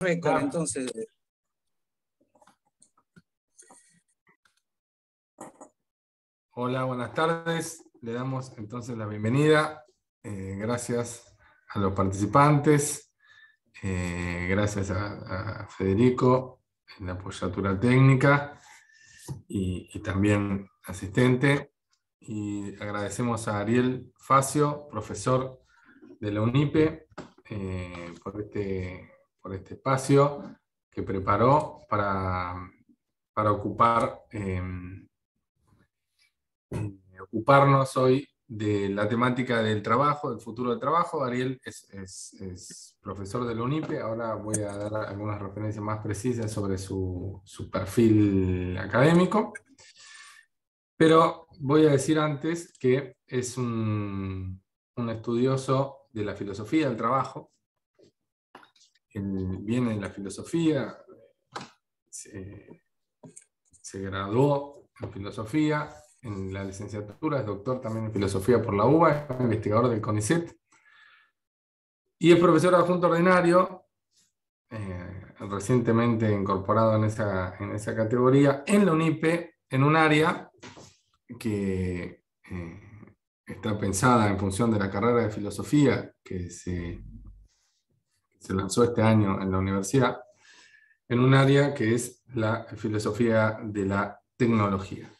récord, entonces. Hola, buenas tardes. Le damos entonces la bienvenida. Gracias a los participantes. Gracias a Federico en la apoyatura técnica y también asistente. Y agradecemos a Ariel Facio, profesor de la UNIPE, por este espacio que preparó para ocuparnos hoy de la temática del trabajo, del futuro del trabajo. Ariel es profesor de la UNIPE. Ahora voy a dar algunas referencias más precisas sobre su perfil académico. Pero voy a decir antes que es un estudioso de la filosofía del trabajo. Él viene de la filosofía, se graduó en filosofía, en la licenciatura, es doctor también en filosofía por la UBA, es investigador del CONICET, y es profesor adjunto ordinario, recientemente incorporado en esa categoría, en la UNIPE, en un área que está pensada en función de la carrera de filosofía que se lanzó este año en la universidad, en un área que es la filosofía de la tecnología.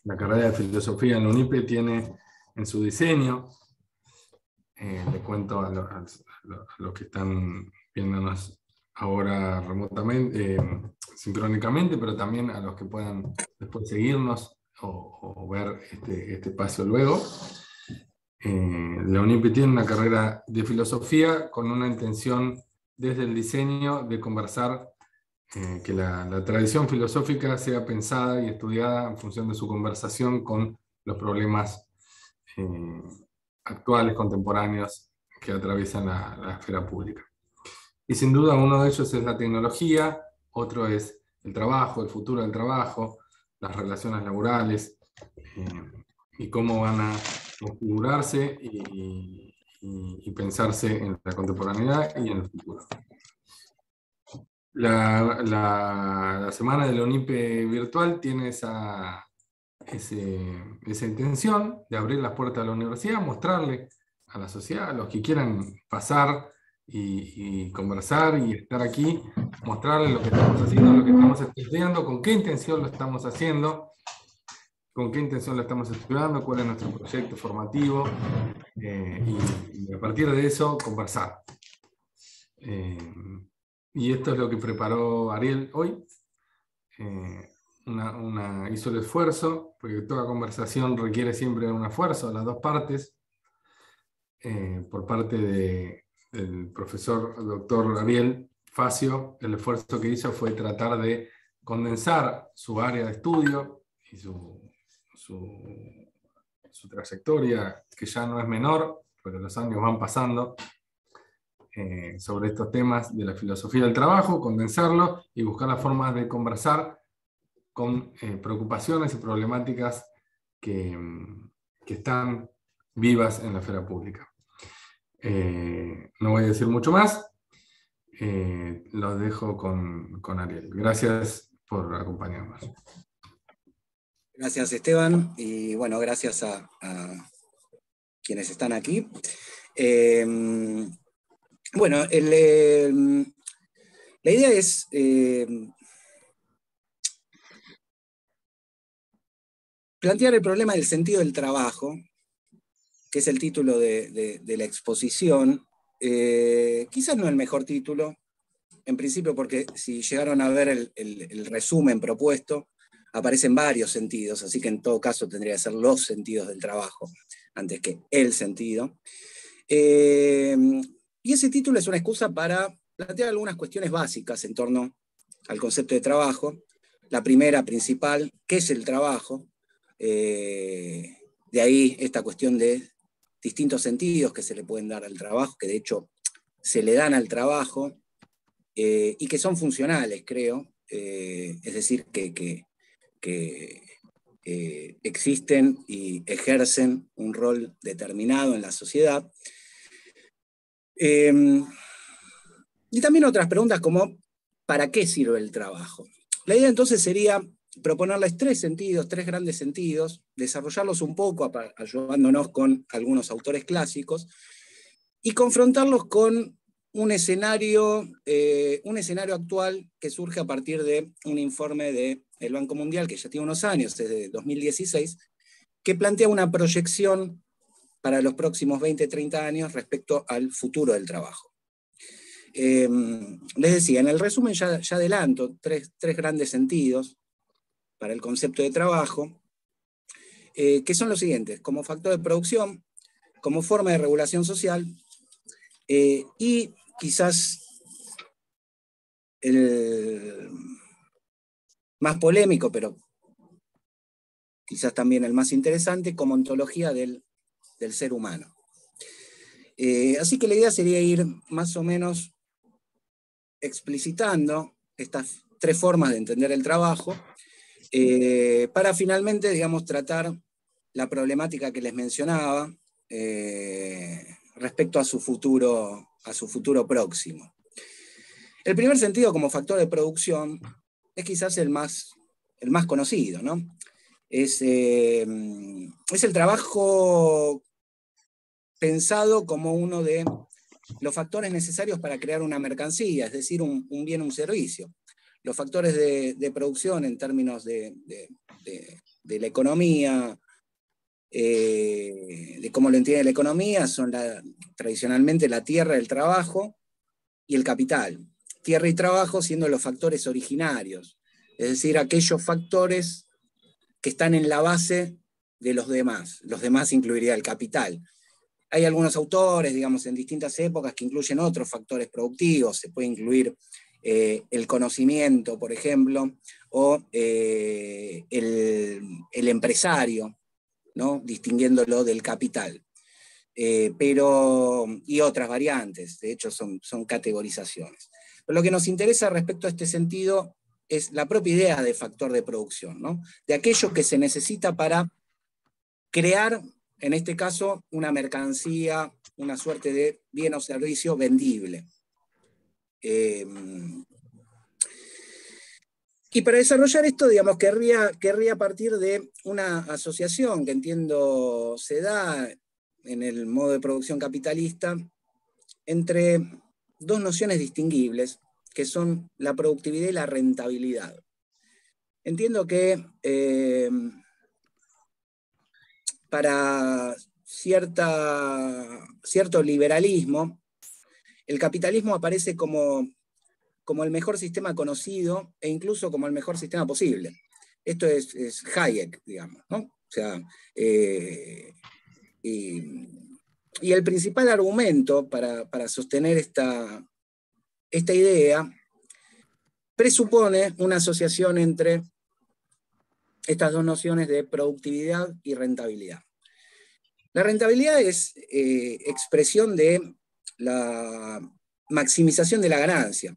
La carrera de filosofía en la UNIPE tiene en su diseño, le cuento a los que están viéndonos ahora remotamente, sincrónicamente, pero también a los que puedan después seguirnos o ver este espacio luego. La UNIPE tiene una carrera de filosofía con una intención desde el diseño de conversar, que la tradición filosófica sea pensada y estudiada en función de su conversación con los problemas actuales, contemporáneos, que atraviesan la esfera pública. Y sin duda uno de ellos es la tecnología, otro es el trabajo, el futuro del trabajo, las relaciones laborales, y cómo van a configurarse y pensarse en la contemporaneidad y en el futuro. La semana de la UNIPE virtual tiene esa intención de abrir las puertas de la universidad, mostrarle a la sociedad, a los que quieran pasar y conversar y estar aquí, mostrarle lo que estamos haciendo, lo que estamos estudiando, con qué intención lo estamos haciendo, con qué intención lo estamos estudiando, cuál es nuestro proyecto formativo, y a partir de eso conversar. Y esto es lo que preparó Ariel hoy. Hizo el esfuerzo, porque toda conversación requiere siempre un esfuerzo de las dos partes, por parte del profesor doctor Ariel Facio. El esfuerzo que hizo fue tratar de condensar su área de estudio y su trayectoria, que ya no es menor, porque los años van pasando, sobre estos temas de la filosofía del trabajo, condensarlo y buscar las formas de conversar con preocupaciones y problemáticas que están vivas en la esfera pública. No voy a decir mucho más, los dejo con Ariel. Gracias por acompañarnos. Gracias, Esteban, y bueno, gracias a quienes están aquí. Bueno, la idea es plantear el problema del sentido del trabajo, que es el título de la exposición. Quizás no el mejor título, en principio porque si llegaron a ver el resumen propuesto, aparecen varios sentidos, así que en todo caso tendría que ser los sentidos del trabajo, antes que el sentido. Y ese título es una excusa para plantear algunas cuestiones básicas en torno al concepto de trabajo. La primera, principal, ¿qué es el trabajo? De ahí esta cuestión de distintos sentidos que se le pueden dar al trabajo, que de hecho se le dan al trabajo, y que son funcionales, creo. Es decir, que existen y ejercen un rol determinado en la sociedad. Y también otras preguntas como, ¿para qué sirve el trabajo? La idea entonces sería proponerles tres sentidos, tres grandes sentidos, desarrollarlos un poco, ayudándonos con algunos autores clásicos, y confrontarlos con un escenario actual que surge a partir de un informe del Banco Mundial, que ya tiene unos años, desde 2016, que plantea una proyección para los próximos 20, 30 años respecto al futuro del trabajo. Les decía, en el resumen ya adelanto tres grandes sentidos para el concepto de trabajo, que son los siguientes: como factor de producción, como forma de regulación social, y quizás el más polémico, pero quizás también el más interesante, como ontología del ser humano. Así que la idea sería ir más o menos explicitando estas tres formas de entender el trabajo, para finalmente, digamos, tratar la problemática que les mencionaba respecto a su futuro próximo. El primer sentido, como factor de producción, es quizás el más conocido, ¿no? Es el trabajo pensado como uno de los factores necesarios para crear una mercancía, es decir, un bien o un servicio. Los factores de producción en términos de la economía, de cómo lo entiende la economía, son tradicionalmente la tierra, el trabajo y el capital. Tierra y trabajo siendo los factores originarios, es decir, aquellos factores que están en la base de los demás. Los demás incluiría el capital. Hay algunos autores, digamos, en distintas épocas que incluyen otros factores productivos. Se puede incluir el conocimiento, por ejemplo, o el empresario, ¿no? Distinguiéndolo del capital. Y otras variantes, de hecho son categorizaciones. Pero lo que nos interesa respecto a este sentido es la propia idea de factor de producción, ¿no? De aquello que se necesita para crear, en este caso, una mercancía, una suerte de bien o servicio vendible. Y para desarrollar esto, digamos, querría partir de una asociación que entiendo se da en el modo de producción capitalista entre dos nociones distinguibles, que son la productividad y la rentabilidad. Entiendo que para cierto liberalismo, el capitalismo aparece como el mejor sistema conocido e incluso como el mejor sistema posible. Esto es Hayek, digamos, ¿no? O sea, y el principal argumento para sostener esta idea presupone una asociación entre estas dos nociones de productividad y rentabilidad. La rentabilidad es expresión de la maximización de la ganancia,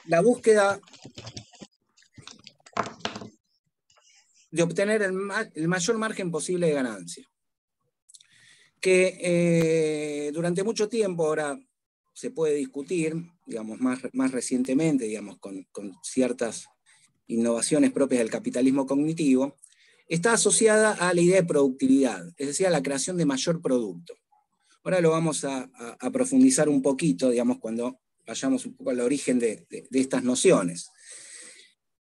la búsqueda de obtener el mayor margen posible de ganancia, que durante mucho tiempo, ahora se puede discutir, digamos, más recientemente, digamos, con ciertas innovaciones propias del capitalismo cognitivo, está asociada a la idea de productividad, es decir, a la creación de mayor producto. Ahora lo vamos a profundizar un poquito, digamos, cuando vayamos un poco al origen de estas nociones.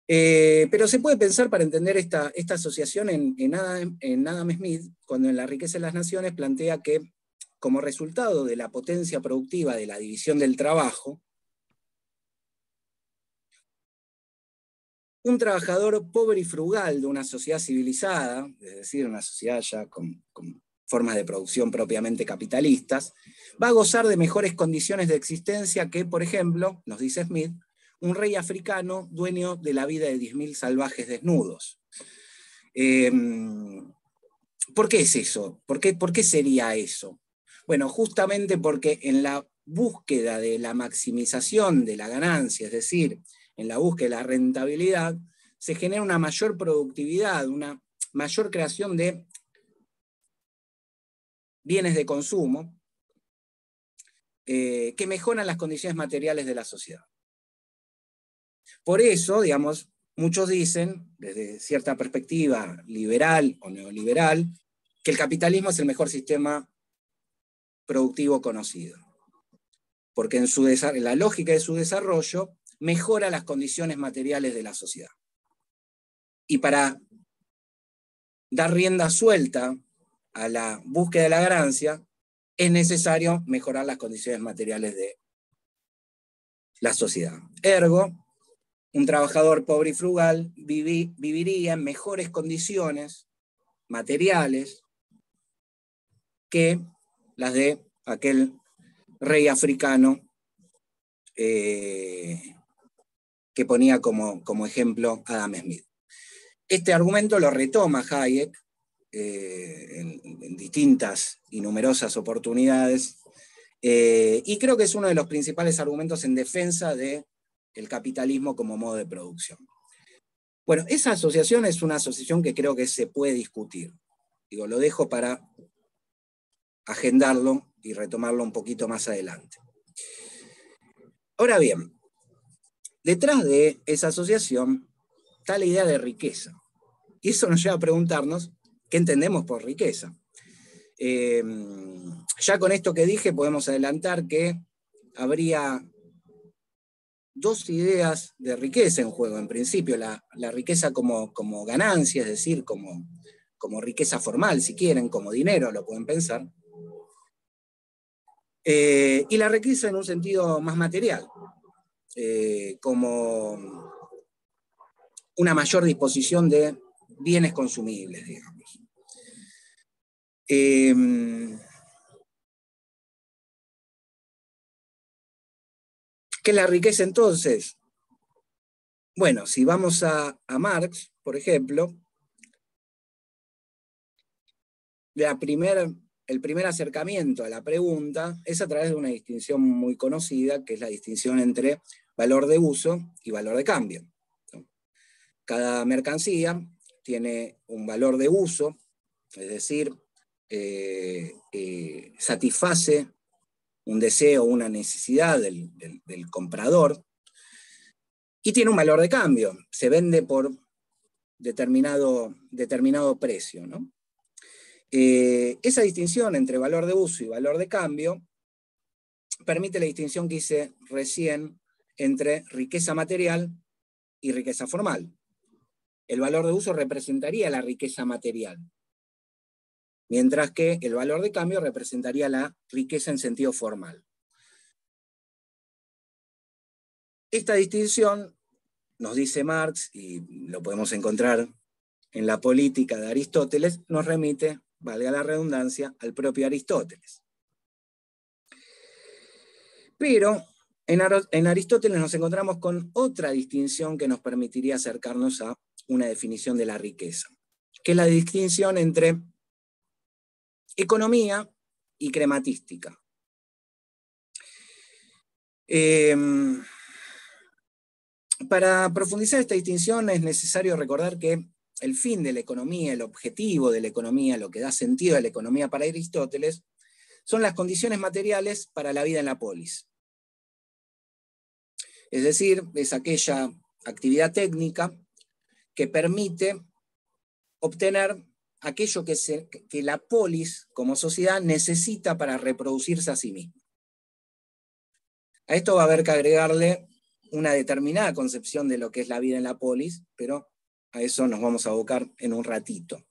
Pero se puede pensar, para entender esta asociación, en Adam Smith, cuando en La riqueza de las naciones plantea que, como resultado de la potencia productiva de la división del trabajo, un trabajador pobre y frugal de una sociedad civilizada, es decir, una sociedad ya con formas de producción propiamente capitalistas, va a gozar de mejores condiciones de existencia que, por ejemplo, nos dice Smith, un rey africano dueño de la vida de 10.000 salvajes desnudos. ¿Por qué es eso? ¿Por qué sería eso? Bueno, justamente porque en la búsqueda de la maximización de la ganancia, es decir, en la búsqueda de la rentabilidad, se genera una mayor productividad, una mayor creación de bienes de consumo que mejoran las condiciones materiales de la sociedad. Por eso, digamos, muchos dicen, desde cierta perspectiva liberal o neoliberal, que el capitalismo es el mejor sistema productivo conocido, porque en la lógica de su desarrollo mejora las condiciones materiales de la sociedad. Y para dar rienda suelta a la búsqueda de la ganancia, es necesario mejorar las condiciones materiales de la sociedad. Ergo, un trabajador pobre y frugal viviría en mejores condiciones materiales que las de aquel rey africano que ponía como ejemplo Adam Smith. Este argumento lo retoma Hayek en distintas y numerosas oportunidades, y creo que es uno de los principales argumentos en defensa del capitalismo como modo de producción. Bueno, esa asociación es una asociación que creo que se puede discutir. Digo, lo dejo para agendarlo y retomarlo un poquito más adelante. Ahora bien, detrás de esa asociación está la idea de riqueza. Y eso nos lleva a preguntarnos qué entendemos por riqueza. Ya con esto que dije podemos adelantar que habría dos ideas de riqueza en juego. En principio, la riqueza como ganancia, es decir, como riqueza formal, si quieren, como dinero, lo pueden pensar. Y la riqueza en un sentido más material, como una mayor disposición de bienes consumibles, digamos. ¿Qué es la riqueza entonces? Bueno, si vamos a Marx, por ejemplo, el primer acercamiento a la pregunta es a través de una distinción muy conocida, que es la distinción entre valor de uso y valor de cambio. Cada mercancía tiene un valor de uso, es decir, satisface un deseo, una necesidad del comprador, y tiene un valor de cambio, se vende por determinado precio, ¿no? Esa distinción entre valor de uso y valor de cambio permite la distinción que hice recién entre riqueza material y riqueza formal. El valor de uso representaría la riqueza material, mientras que el valor de cambio representaría la riqueza en sentido formal. Esta distinción, nos dice Marx, y lo podemos encontrar en la Política de Aristóteles, nos remite, valga la redundancia, al propio Aristóteles. Pero en Aristóteles nos encontramos con otra distinción que nos permitiría acercarnos a una definición de la riqueza, que es la distinción entre economía y crematística. Para profundizar esta distinción es necesario recordar que el fin de la economía, el objetivo de la economía, lo que da sentido a la economía para Aristóteles, son las condiciones materiales para la vida en la polis. Es decir, es aquella actividad técnica que permite obtener aquello que la polis como sociedad necesita para reproducirse a sí misma. A esto va a haber que agregarle una determinada concepción de lo que es la vida en la polis, pero a eso nos vamos a abocar en un ratito.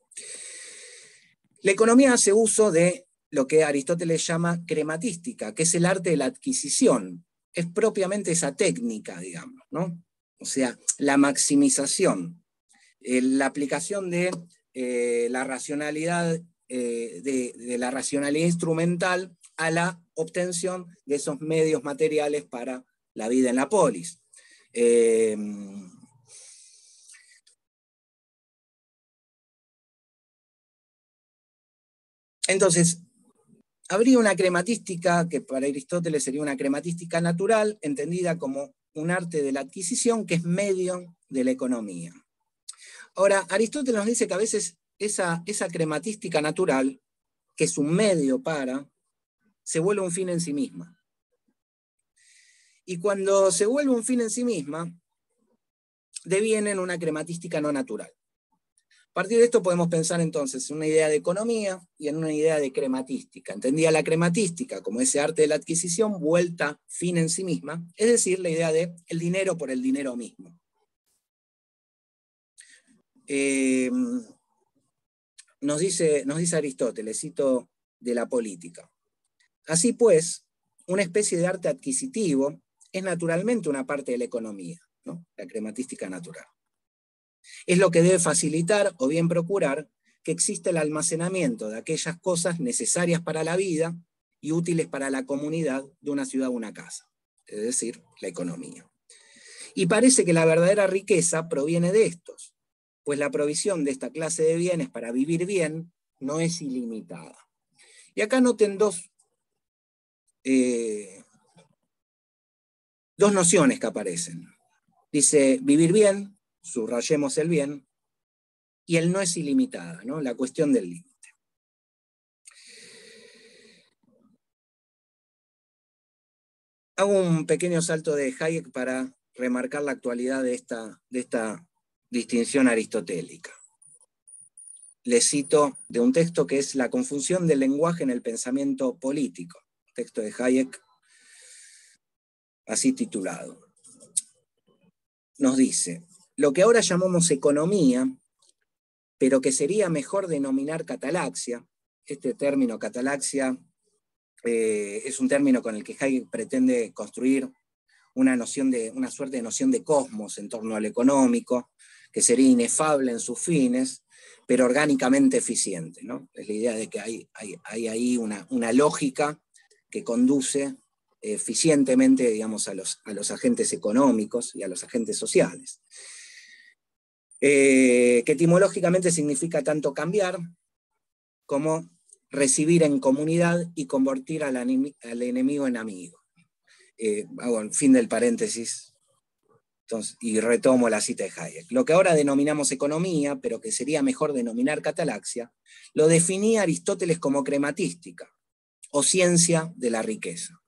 La economía hace uso de lo que Aristóteles llama crematística, que es el arte de la adquisición. Es propiamente esa técnica, digamos, ¿no? O sea, la maximización, la aplicación de la racionalidad, de la racionalidad instrumental a la obtención de esos medios materiales para la vida en la polis. Entonces, habría una crematística que para Aristóteles sería una crematística natural, entendida como un arte de la adquisición que es medio de la economía. Ahora, Aristóteles nos dice que a veces esa crematística natural, que es un medio para, se vuelve un fin en sí misma. Y cuando se vuelve un fin en sí misma, deviene en una crematística no natural. A partir de esto podemos pensar entonces en una idea de economía y en una idea de crematística. Entendía la crematística como ese arte de la adquisición vuelta fin en sí misma, es decir, la idea de el dinero por el dinero mismo. Nos dice Aristóteles, cito de la política. Así pues, una especie de arte adquisitivo es naturalmente una parte de la economía, ¿no? La crematística natural. Es lo que debe facilitar o bien procurar que exista el almacenamiento de aquellas cosas necesarias para la vida y útiles para la comunidad de una ciudad o una casa, es decir, la economía. Y parece que la verdadera riqueza proviene de estos, pues la provisión de esta clase de bienes para vivir bien no es ilimitada. Y acá noten dos nociones que aparecen. Dice vivir bien, subrayemos el bien, y el no es ilimitada, ¿no? La cuestión del límite. Hago un pequeño salto de Hayek para remarcar la actualidad de esta distinción aristotélica. Les cito de un texto que es La confusión del lenguaje en el pensamiento político, texto de Hayek, así titulado. Nos dice, lo que ahora llamamos economía, pero que sería mejor denominar catalaxia, este término catalaxia es un término con el que Hayek pretende construir una suerte de noción de cosmos en torno al económico, que sería inefable en sus fines, pero orgánicamente eficiente, ¿no? Es la idea de que hay ahí una lógica que conduce eficientemente, digamos, a los agentes económicos y a los agentes sociales. Que etimológicamente significa tanto cambiar como recibir en comunidad y convertir al enemigo en amigo. Hago el fin del paréntesis. Entonces, y retomo la cita de Hayek. Lo que ahora denominamos economía, pero que sería mejor denominar catalaxia, lo definía Aristóteles como crematística, o ciencia de la riqueza.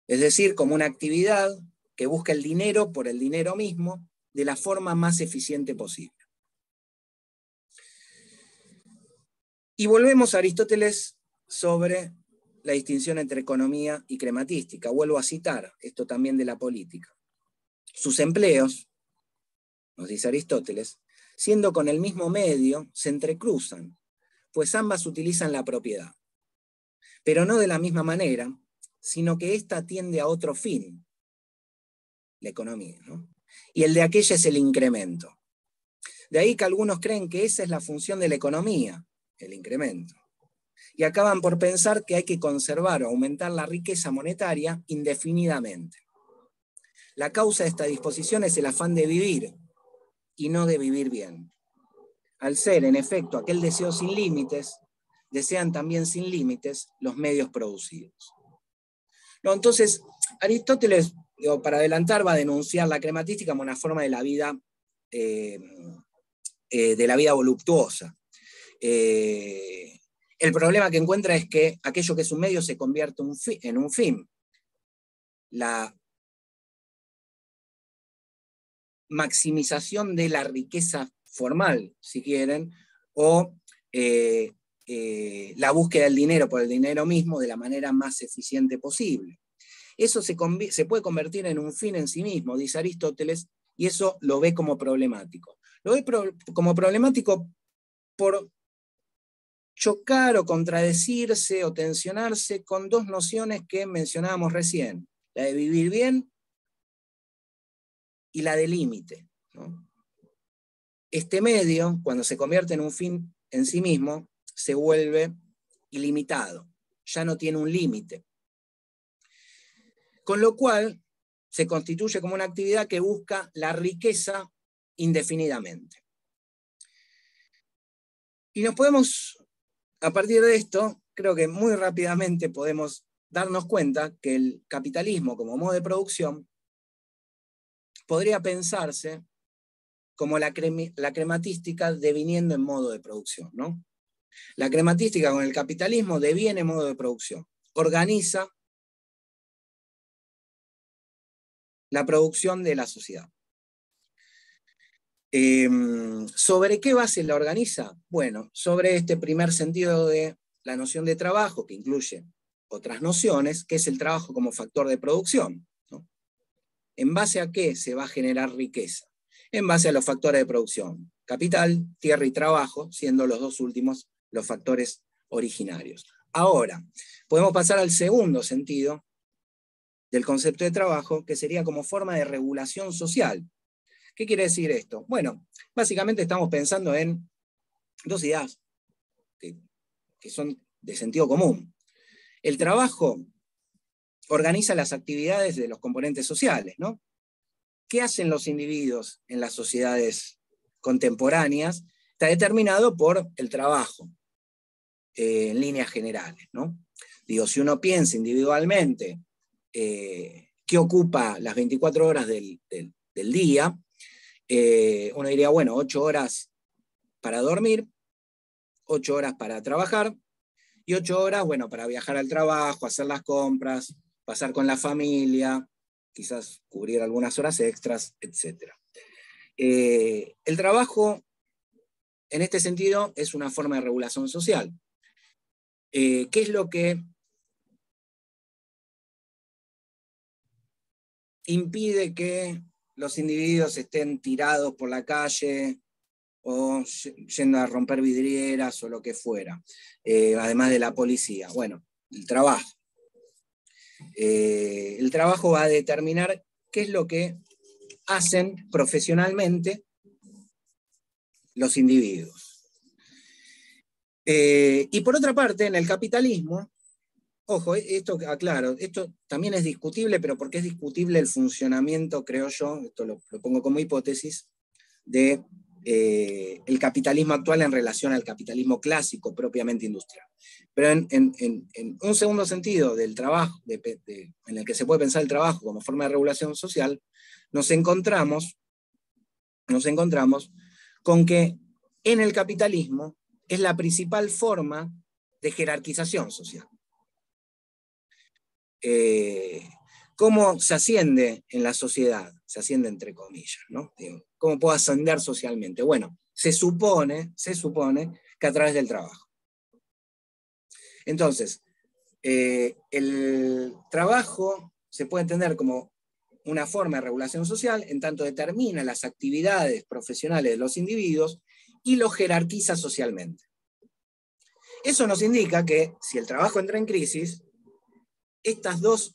Es decir, como una actividad que busca el dinero por el dinero mismo de la forma más eficiente posible. Y volvemos a Aristóteles sobre la distinción entre economía y crematística. Vuelvo a citar esto también de la política. Sus empleos, nos dice Aristóteles, siendo con el mismo medio, se entrecruzan, pues ambas utilizan la propiedad, pero no de la misma manera, sino que ésta tiende a otro fin, la economía, ¿no? Y el de aquella es el incremento. De ahí que algunos creen que esa es la función de la economía, el incremento. Y acaban por pensar que hay que conservar o aumentar la riqueza monetaria indefinidamente. La causa de esta disposición es el afán de vivir y no de vivir bien. Al ser, en efecto, aquel deseo sin límites, desean también sin límites los medios producidos. No, entonces, Aristóteles, para adelantar, va a denunciar la crematística como una forma de la vida voluptuosa. El problema que encuentra es que aquello que es un medio se convierte en un fin. La maximización de la riqueza formal, si quieren, o la búsqueda del dinero por el dinero mismo de la manera más eficiente posible. Eso se puede convertir en un fin en sí mismo, dice Aristóteles, y eso lo ve como problemático. Lo ve como problemático por chocar o contradecirse o tensionarse con dos nociones que mencionábamos recién, la de vivir bien y la de límite, ¿no? Este medio, cuando se convierte en un fin en sí mismo, se vuelve ilimitado, ya no tiene un límite. Con lo cual, se constituye como una actividad que busca la riqueza indefinidamente. Y nos podemos, a partir de esto, creo que muy rápidamente podemos darnos cuenta que el capitalismo como modo de producción podría pensarse como la crematística deviniendo en modo de producción, ¿no? La crematística con el capitalismo deviene modo de producción, organiza la producción de la sociedad. ¿Sobre qué base la organiza? Bueno, sobre este primer sentido de la noción de trabajo, que incluye otras nociones, que es el trabajo como factor de producción, ¿no? ¿En base a qué se va a generar riqueza? En base a los factores de producción, capital, tierra y trabajo, siendo los dos últimos los factores originarios. Ahora, podemos pasar al segundo sentido del concepto de trabajo, que sería como forma de regulación social. ¿Qué quiere decir esto? Bueno, básicamente estamos pensando en dos ideas que son de sentido común. El trabajo organiza las actividades de los componentes sociales, ¿no? ¿Qué hacen los individuos en las sociedades contemporáneas? Está determinado por el trabajo, en líneas generales, ¿no? Digo, si uno piensa individualmente qué ocupa las 24 horas del día, uno diría, bueno, 8 horas para dormir, 8 horas para trabajar, y 8 horas, bueno, para viajar al trabajo, hacer las compras, pasar con la familia, quizás cubrir algunas horas extras, etc. El trabajo, en este sentido, es una forma de regulación social. ¿Qué es lo que impide que los individuos estén tirados por la calle o yendo a romper vidrieras o lo que fuera, además de la policía? Bueno, el trabajo. El trabajo va a determinar qué es lo que hacen profesionalmente los individuos. Y por otra parte, en el capitalismo, ojo, esto aclaro, esto también es discutible, pero porque es discutible el funcionamiento, creo yo, esto lo pongo como hipótesis, de el capitalismo actual en relación al capitalismo clásico propiamente industrial. Pero en un segundo sentido del trabajo, en el que se puede pensar el trabajo como forma de regulación social, nos encontramos con que en el capitalismo es la principal forma de jerarquización social. ¿Cómo se asciende en la sociedad? Se asciende entre comillas, ¿no? ¿Cómo puedo ascender socialmente? Bueno, se supone que a través del trabajo. Entonces, el trabajo se puede entender como una forma de regulación social, en tanto determina las actividades profesionales de los individuos y los jerarquiza socialmente. Eso nos indica que si el trabajo entra en crisis, estas dos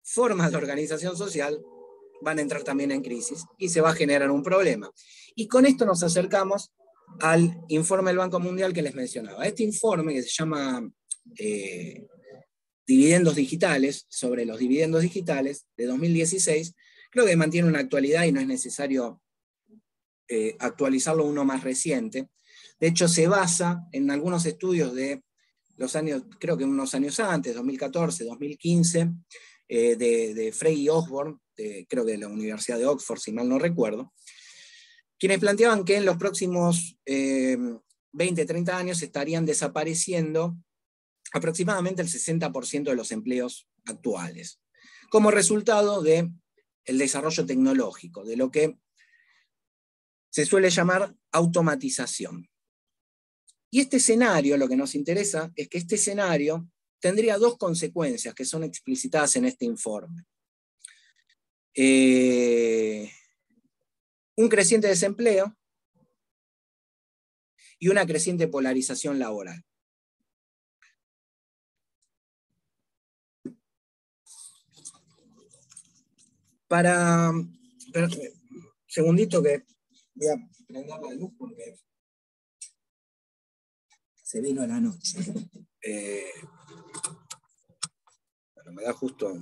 formas de organización social van a entrar también en crisis y se va a generar un problema. Y con esto nos acercamos al informe del Banco Mundial que les mencionaba. Este informe, que se llama Dividendos Digitales, sobre los dividendos digitales, de 2016, creo que mantiene una actualidad y no es necesario actualizarlo uno más reciente. De hecho, se basa en algunos estudios de los años, creo que unos años antes, 2014, 2015, de Frey y Osborne, creo que de la Universidad de Oxford, si mal no recuerdo, quienes planteaban que en los próximos 20, 30 años estarían desapareciendo aproximadamente el 60% de los empleos actuales, como resultado del desarrollo tecnológico, de lo que se suele llamar automatización. Y este escenario, lo que nos interesa es que este escenario tendría dos consecuencias que son explicitadas en este informe. Un creciente desempleo y una creciente polarización laboral. Segundito que voy a prender la luz porque se vino la noche. Bueno, me da justo.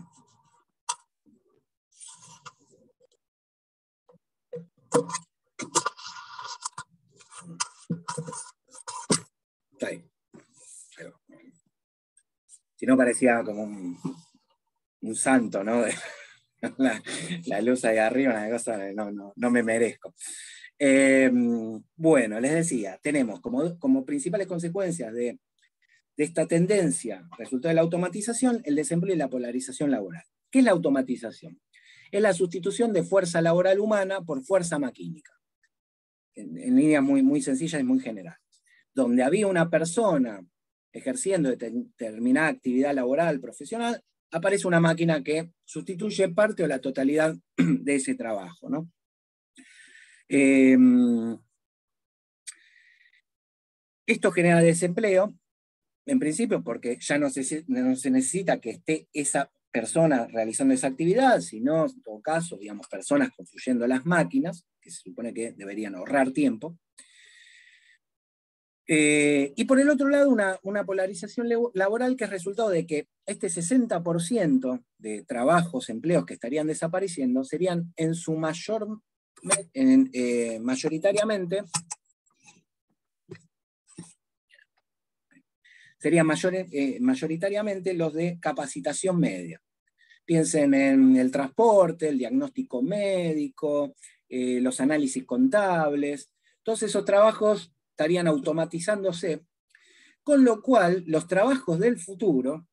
Está ahí. Si no, parecía como un santo, ¿no? La luz ahí arriba, una cosa, no me merezco. Bueno, les decía, tenemos como principales consecuencias de esta tendencia, resultado de la automatización, el desempleo y la polarización laboral. ¿Qué es la automatización? Es la sustitución de fuerza laboral humana por fuerza maquínica. En líneas muy sencillas y muy generales. Donde había una persona ejerciendo determinada actividad laboral, profesional, aparece una máquina que sustituye parte o la totalidad de ese trabajo, ¿no? Esto genera desempleo, en principio porque ya no se necesita que esté esa persona realizando esa actividad, sino, en todo caso, digamos, personas construyendo las máquinas, que se supone que deberían ahorrar tiempo. Y por el otro lado, una polarización laboral que es resultado de que este 60% de trabajos, empleos que estarían desapareciendo, serían en su mayoritariamente, serían mayoritariamente los de capacitación media. Piensen en el transporte, el diagnóstico médico, los análisis contables, todos esos trabajos estarían automatizándose, con lo cual los trabajos del futuro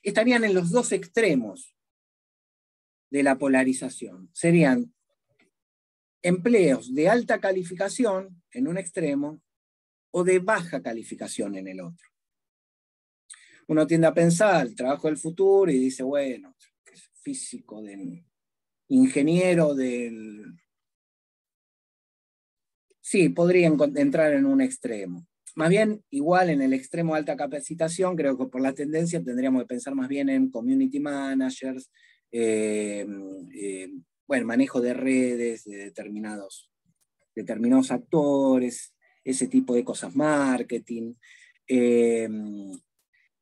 estarían en los dos extremos de la polarización. Serían empleos de alta calificación en un extremo o de baja calificación en el otro. Uno tiende a pensar el trabajo del futuro y dice, bueno, físico, ingeniero del... Sí, podría entrar en un extremo. Más bien, igual en el extremo de alta capacitación, creo que por la tendencia tendríamos que pensar más bien en community managers, bueno, manejo de redes, de determinados actores, ese tipo de cosas, marketing.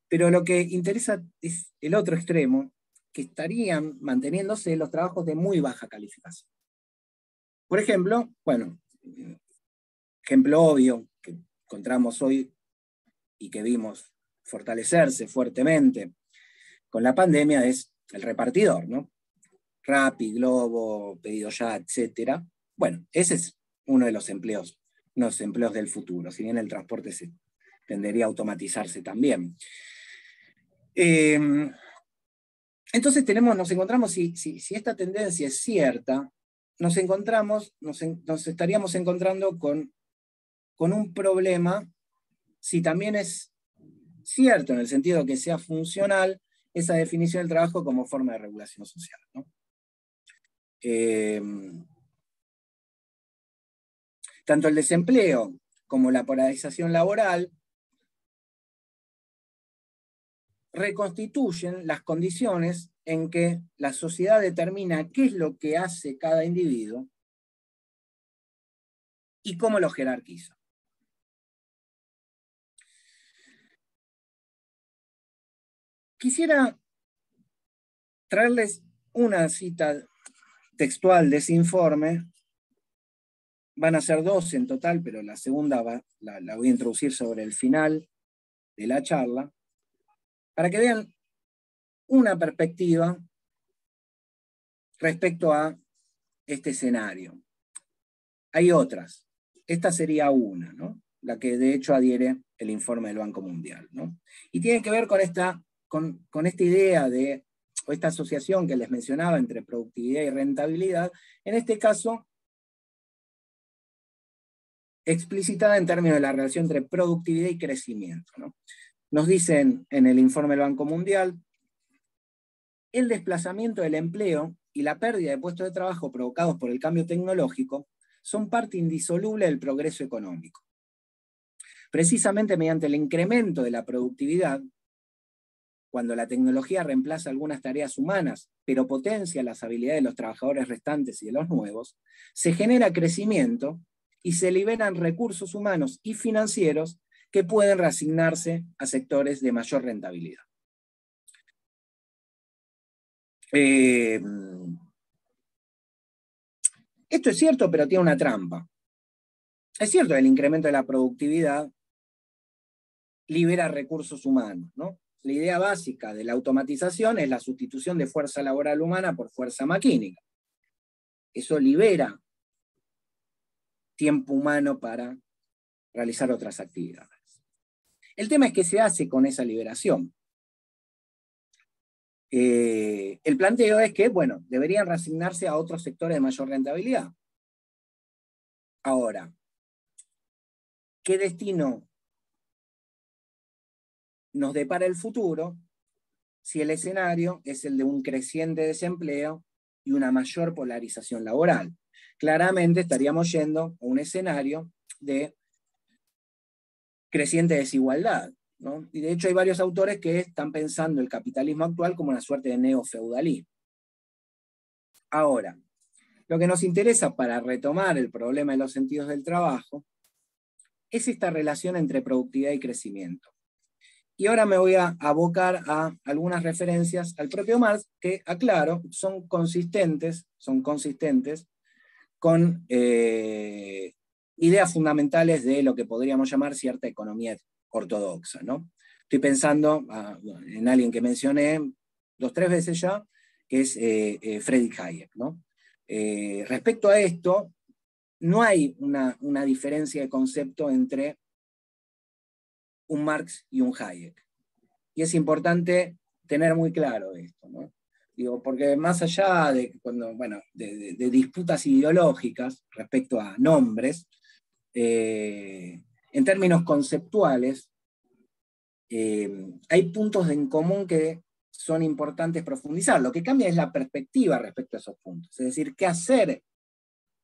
Pero lo que interesa es el otro extremo, que estarían manteniéndose los trabajos de muy baja calificación. Por ejemplo, bueno, ejemplo obvio que encontramos hoy y que vimos fortalecerse fuertemente con la pandemia es el repartidor, ¿no? Rappi, Globo, Pedido Ya, etc. Bueno, ese es uno de los empleos del futuro, si bien el transporte tendería a automatizarse también. Entonces nos encontramos, si esta tendencia es cierta, nos estaríamos encontrando con un problema, si también es cierto en el sentido que sea funcional esa definición del trabajo como forma de regulación social, ¿no? Tanto el desempleo como la polarización laboral reconstituyen las condiciones en que la sociedad determina qué es lo que hace cada individuo y cómo lo jerarquiza. Quisiera traerles una cita textual de ese informe. Van a ser 12 en total, pero la segunda la voy a introducir sobre el final de la charla, para que vean una perspectiva respecto a este escenario. Hay otras. Esta sería una, ¿no? La que de hecho adhiere el informe del Banco Mundial, ¿no? Y tiene que ver con esta idea o esta asociación que les mencionaba entre productividad y rentabilidad, en este caso explicitada en términos de la relación entre productividad y crecimiento, ¿no? Nos dicen en el informe del Banco Mundial, el desplazamiento del empleo y la pérdida de puestos de trabajo provocados por el cambio tecnológico son parte indisoluble del progreso económico. Precisamente mediante el incremento de la productividad, cuando la tecnología reemplaza algunas tareas humanas, pero potencia las habilidades de los trabajadores restantes y de los nuevos, se genera crecimiento y se liberan recursos humanos y financieros que pueden reasignarse a sectores de mayor rentabilidad. Esto es cierto, pero tiene una trampa. Es cierto que el incremento de la productividad libera recursos humanos, ¿no? la idea básica de la automatización es la sustitución de fuerza laboral humana por fuerza maquínica. Eso libera tiempo humano para realizar otras actividades. El tema es qué se hace con esa liberación. El planteo es que, bueno, deberían reasignarse a otros sectores de mayor rentabilidad. Ahora, ¿qué destino nos depara el futuro si el escenario es el de un creciente desempleo y una mayor polarización laboral? Claramente estaríamos yendo a un escenario de creciente desigualdad, ¿no? Y de hecho hay varios autores que están pensando el capitalismo actual como una suerte de neofeudalismo. Ahora, lo que nos interesa para retomar el problema de los sentidos del trabajo es esta relación entre productividad y crecimiento. Y ahora me voy a abocar a algunas referencias al propio Marx que, aclaro, son consistentes con ideas fundamentales de lo que podríamos llamar cierta economía ortodoxa, ¿no? Estoy pensando en alguien que mencioné 2 o 3 veces ya, que es Friedrich Hayek, ¿no? Respecto a esto, no hay una diferencia de concepto entre un Marx y un Hayek. Y es importante tener muy claro esto, ¿no? Digo, porque más allá de, de disputas ideológicas respecto a nombres, en términos conceptuales, hay puntos en común que son importantes profundizar. Lo que cambia es la perspectiva respecto a esos puntos. Es decir, qué hacer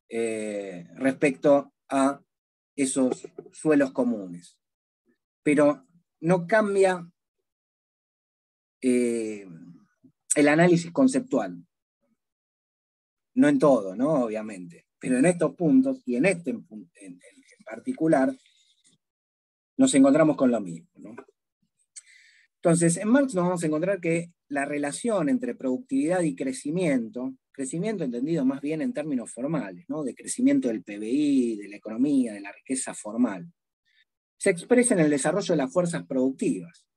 respecto a esos suelos comunes. Pero no cambia el análisis conceptual. No en todo, ¿no? Obviamente. Pero en estos puntos, y en este en particular, nos encontramos con lo mismo, ¿no? Entonces, en Marx nos vamos a encontrar que la relación entre productividad y crecimiento entendido más bien en términos formales, ¿no? De crecimiento del PBI, de la economía, de la riqueza formal, se expresa en el desarrollo de las fuerzas productivas,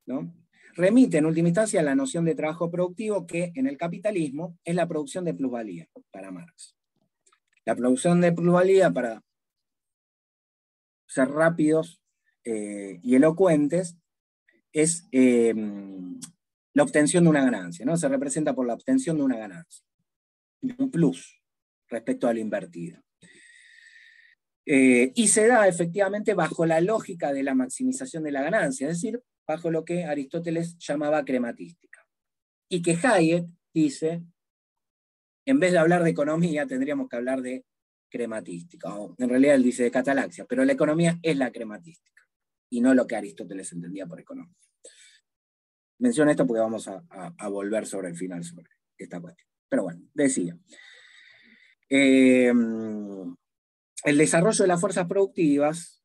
¿no? Remite en última instancia a la noción de trabajo productivo que en el capitalismo es la producción de plusvalía para Marx. La producción de plusvalía, para ser rápidos y elocuentes, es la obtención de una ganancia, ¿no? Se representa por la obtención de una ganancia, un plus respecto a lo invertido. Y se da efectivamente bajo la lógica de la maximización de la ganancia, es decir, bajo lo que Aristóteles llamaba crematística. Y que Hayek dice, en vez de hablar de economía, tendríamos que hablar de crematística, o en realidad él dice de catalaxia, pero la economía es la crematística, y no lo que Aristóteles entendía por economía. Menciono esto porque vamos a volver sobre el final sobre esta cuestión. Pero bueno, decía. El desarrollo de las fuerzas productivas,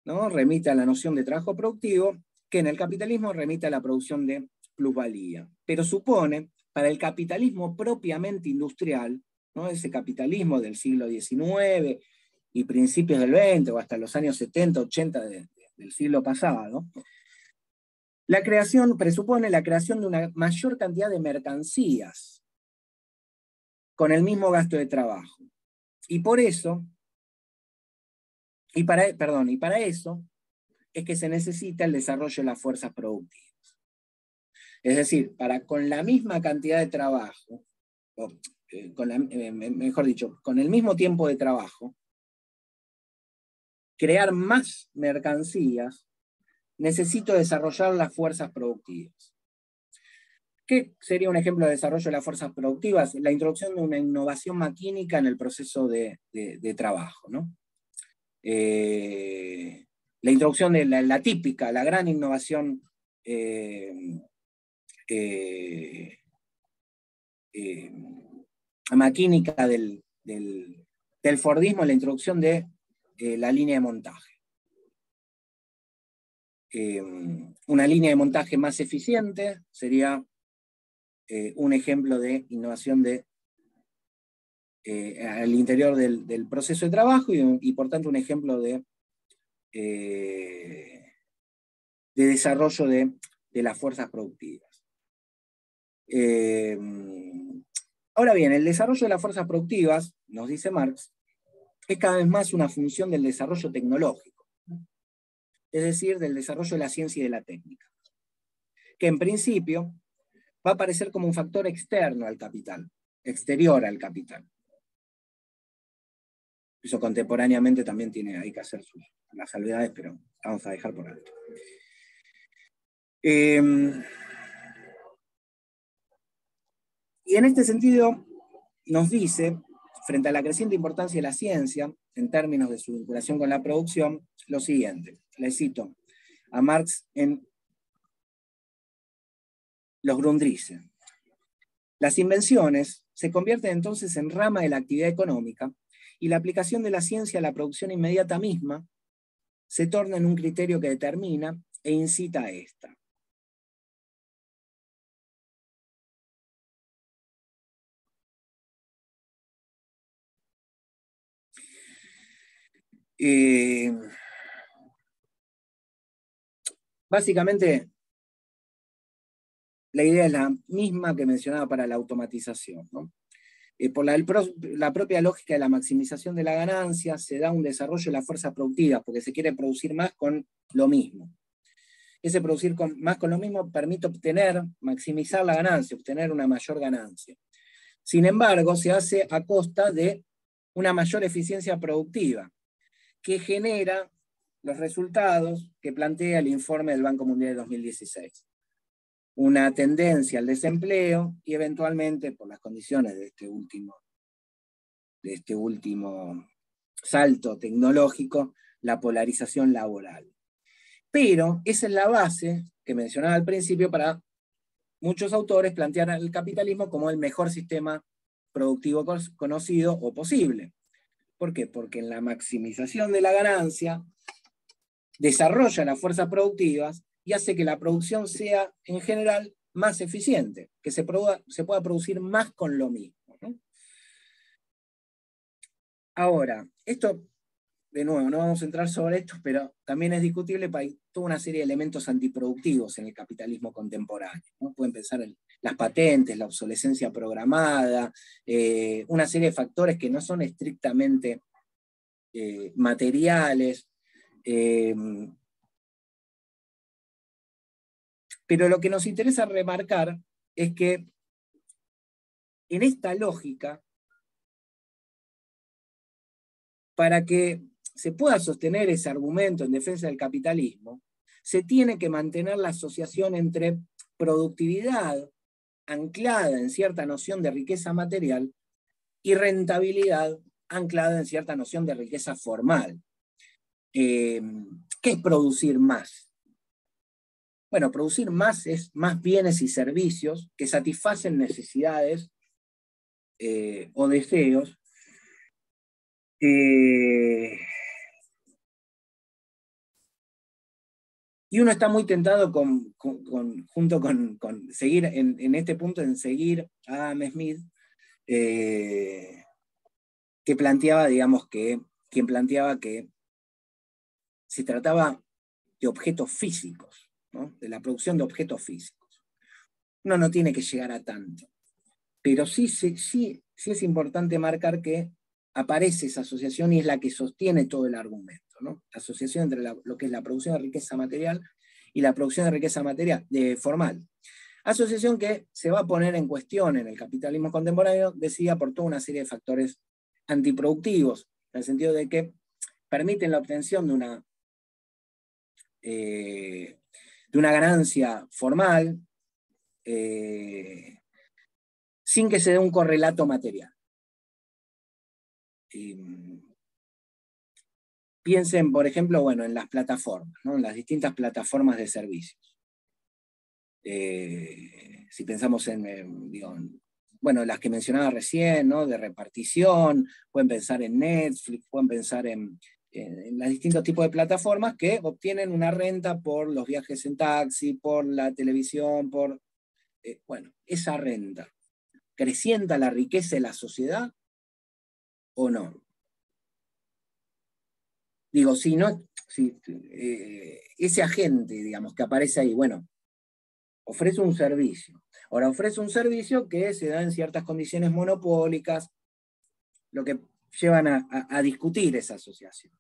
¿no? Remite a la noción de trabajo productivo, que en el capitalismo remite a la producción de plusvalía. Pero supone, para el capitalismo propiamente industrial, ¿no? Ese capitalismo del siglo XIX y principios del XX, o hasta los años 70, 80 del siglo pasado, la creación presupone la creación de una mayor cantidad de mercancías con el mismo gasto de trabajo. Y por eso, para eso es que se necesita el desarrollo de las fuerzas productivas. Es decir, para con la misma cantidad de trabajo, mejor dicho, con el mismo tiempo de trabajo, crear más mercancías, necesito desarrollar las fuerzas productivas. ¿Qué sería un ejemplo de desarrollo de las fuerzas productivas? La introducción de una innovación maquínica en el proceso de trabajo, ¿no? La introducción de la típica, la gran innovación maquínica del Fordismo, la introducción de la línea de montaje. Una línea de montaje más eficiente sería un ejemplo de innovación al interior del proceso de trabajo y por tanto un ejemplo de desarrollo de de las fuerzas productivas. Ahora bien, el desarrollo de las fuerzas productivas, nos dice Marx, es cada vez más una función del desarrollo tecnológico, es decir, del desarrollo de la ciencia y de la técnica, que en principio va a aparecer como un factor externo al capital, exterior al capital. Eso contemporáneamente también hay que hacer las salvedades, pero vamos a dejar por alto. Y en este sentido nos dice, frente a la creciente importancia de la ciencia, en términos de su vinculación con la producción, lo siguiente. Le cito a Marx en Los Grundrisse. Las invenciones se convierten entonces en rama de la actividad económica y la aplicación de la ciencia a la producción inmediata misma se torna en un criterio que determina e incita a esta. Básicamente, la idea es la misma que mencionaba para la automatización, ¿no? Por la propia lógica de la maximización de la ganancia, se da un desarrollo de la fuerza productiva, porque se quiere producir más con lo mismo. Ese producir más con lo mismo permite maximizar la ganancia, obtener una mayor ganancia. Sin embargo, se hace a costa de una mayor eficiencia productiva, que genera los resultados que plantea el informe del Banco Mundial de 2016. Una tendencia al desempleo y eventualmente, por las condiciones de este último salto tecnológico, la polarización laboral. Pero esa es la base que mencionaba al principio para muchos autores plantear el capitalismo como el mejor sistema productivo conocido o posible. ¿Por qué? Porque en la maximización de la ganancia desarrolla las fuerzas productivas y hace que la producción sea, en general, más eficiente, que se pueda producir más con lo mismo, ¿no? Ahora, esto, de nuevo, no vamos a entrar sobre esto, pero también es discutible para toda una serie de elementos antiproductivos en el capitalismo contemporáneo, ¿no? Pueden pensar en las patentes, la obsolescencia programada, una serie de factores que no son estrictamente materiales, pero lo que nos interesa remarcar es que en esta lógica, para que se pueda sostener ese argumento en defensa del capitalismo, se tiene que mantener la asociación entre productividad anclada en cierta noción de riqueza material y rentabilidad anclada en cierta noción de riqueza formal. ¿Qué es producir más? Bueno, producir más es más bienes y servicios que satisfacen necesidades o deseos y uno está muy tentado junto con seguir en este punto, en seguir a Adam Smith, que planteaba, quien planteaba que se trataba de objetos físicos, ¿no? De la producción de objetos físicos. Uno no tiene que llegar a tanto, pero sí es importante marcar que aparece esa asociación y es la que sostiene todo el argumento, ¿no? La asociación entre lo que es la producción de riqueza material y la producción de riqueza material, formal. Asociación que se va a poner en cuestión en el capitalismo contemporáneo, decidida por toda una serie de factores antiproductivos, en el sentido de que permiten la obtención de una ganancia formal, sin que se dé un correlato material. Piensen, por ejemplo, bueno, en las plataformas, ¿no? En las distintas plataformas de servicios. Si pensamos bueno, las que mencionaba recién, ¿no? De repartición, pueden pensar en Netflix, pueden pensar en los distintos tipos de plataformas que obtienen una renta por los viajes en taxi, por la televisión, bueno, esa renta. ¿Crecienta la riqueza de la sociedad o no? Digo, ese agente, digamos, que aparece ahí, bueno, ofrece un servicio. Ahora, ofrece un servicio que se da en ciertas condiciones monopólicas, lo que llevan a discutir esa asociación.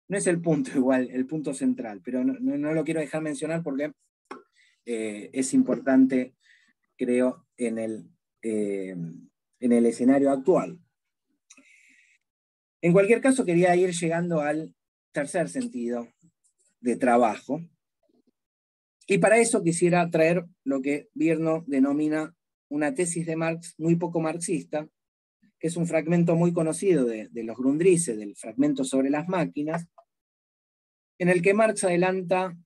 No es el punto igual, el punto central, pero no lo quiero dejar mencionar porque es importante, creo, en el escenario actual. En cualquier caso, quería ir llegando al tercer sentido de trabajo. Y para eso quisiera traer lo que Virno denomina una tesis de Marx muy poco marxista, que es un fragmento muy conocido de los Grundrisse, del fragmento sobre las máquinas, en el que Marx adelanta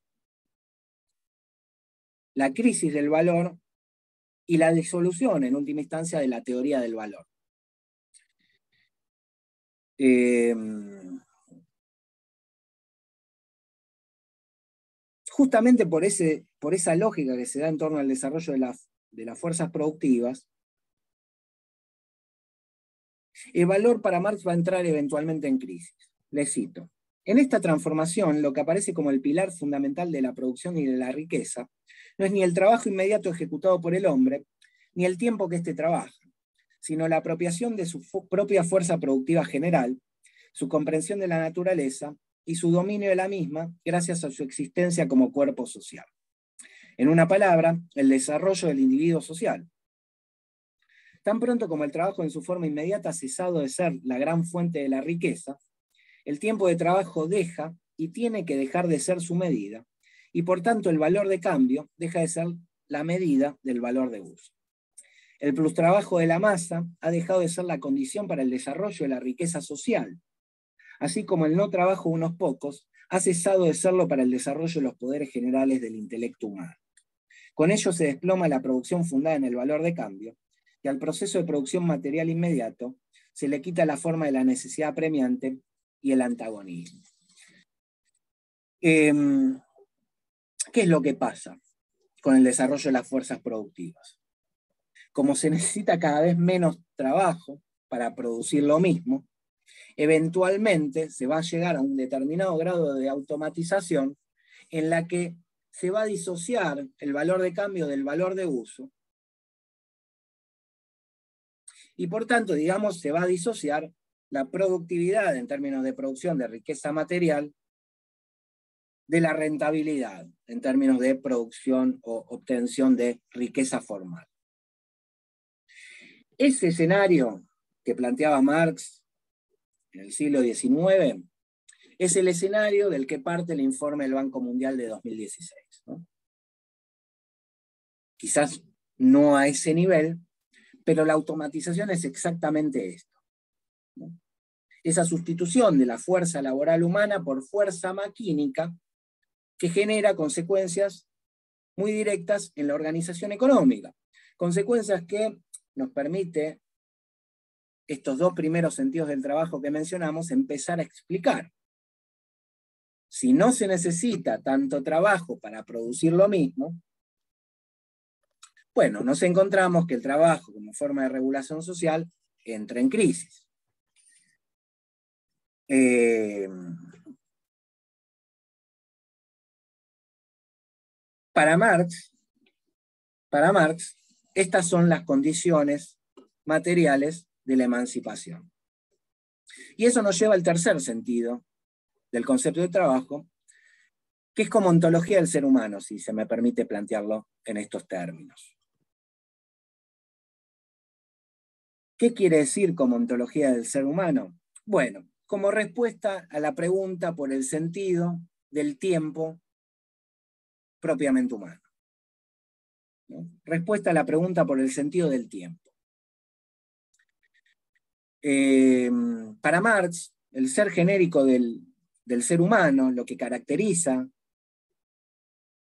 la crisis del valor y la disolución, en última instancia, de la teoría del valor. Justamente por esa lógica que se da en torno al desarrollo de las fuerzas productivas, el valor para Marx va a entrar eventualmente en crisis. Le cito: en esta transformación, lo que aparece como el pilar fundamental de la producción y de la riqueza no es ni el trabajo inmediato ejecutado por el hombre, ni el tiempo que éste trabaja, sino la apropiación de su propia fuerza productiva general, su comprensión de la naturaleza y su dominio de la misma gracias a su existencia como cuerpo social. En una palabra, el desarrollo del individuo social. Tan pronto como el trabajo en su forma inmediata ha cesado de ser la gran fuente de la riqueza, el tiempo de trabajo deja y tiene que dejar de ser su medida, y por tanto el valor de cambio deja de ser la medida del valor de uso. El plustrabajo de la masa ha dejado de ser la condición para el desarrollo de la riqueza social, así como el no trabajo de unos pocos ha cesado de serlo para el desarrollo de los poderes generales del intelecto humano. Con ello se desploma la producción fundada en el valor de cambio, y al proceso de producción material inmediato se le quita la forma de la necesidad apremiante y el antagonismo. ¿Qué es lo que pasa con el desarrollo de las fuerzas productivas? Como se necesita cada vez menos trabajo para producir lo mismo, eventualmente se va a llegar a un determinado grado de automatización en la que se va a disociar el valor de cambio del valor de uso, y por tanto, digamos, se va a disociar la productividad en términos de producción de riqueza material de la rentabilidad en términos de producción o obtención de riqueza formal. Ese escenario que planteaba Marx en el siglo XIX es el escenario del que parte el informe del Banco Mundial de 2016, ¿no? Quizás no a ese nivel, pero la automatización es exactamente esto, ¿no? Esa sustitución de la fuerza laboral humana por fuerza maquínica que genera consecuencias muy directas en la organización económica. Consecuencias que nos permite estos dos primeros sentidos del trabajo que mencionamos empezar a explicar. Si no se necesita tanto trabajo para producir lo mismo, bueno, nos encontramos que el trabajo como forma de regulación social entra en crisis. Para Marx, estas son las condiciones materiales de la emancipación. Y eso nos lleva al tercer sentido del concepto de trabajo, que es como ontología del ser humano, si se me permite plantearlo en estos términos. ¿Qué quiere decir como ontología del ser humano? Bueno, como respuesta a la pregunta por el sentido del tiempo propiamente humano, ¿no? Respuesta a la pregunta por el sentido del tiempo. Para Marx, el ser genérico del ser humano, lo que caracteriza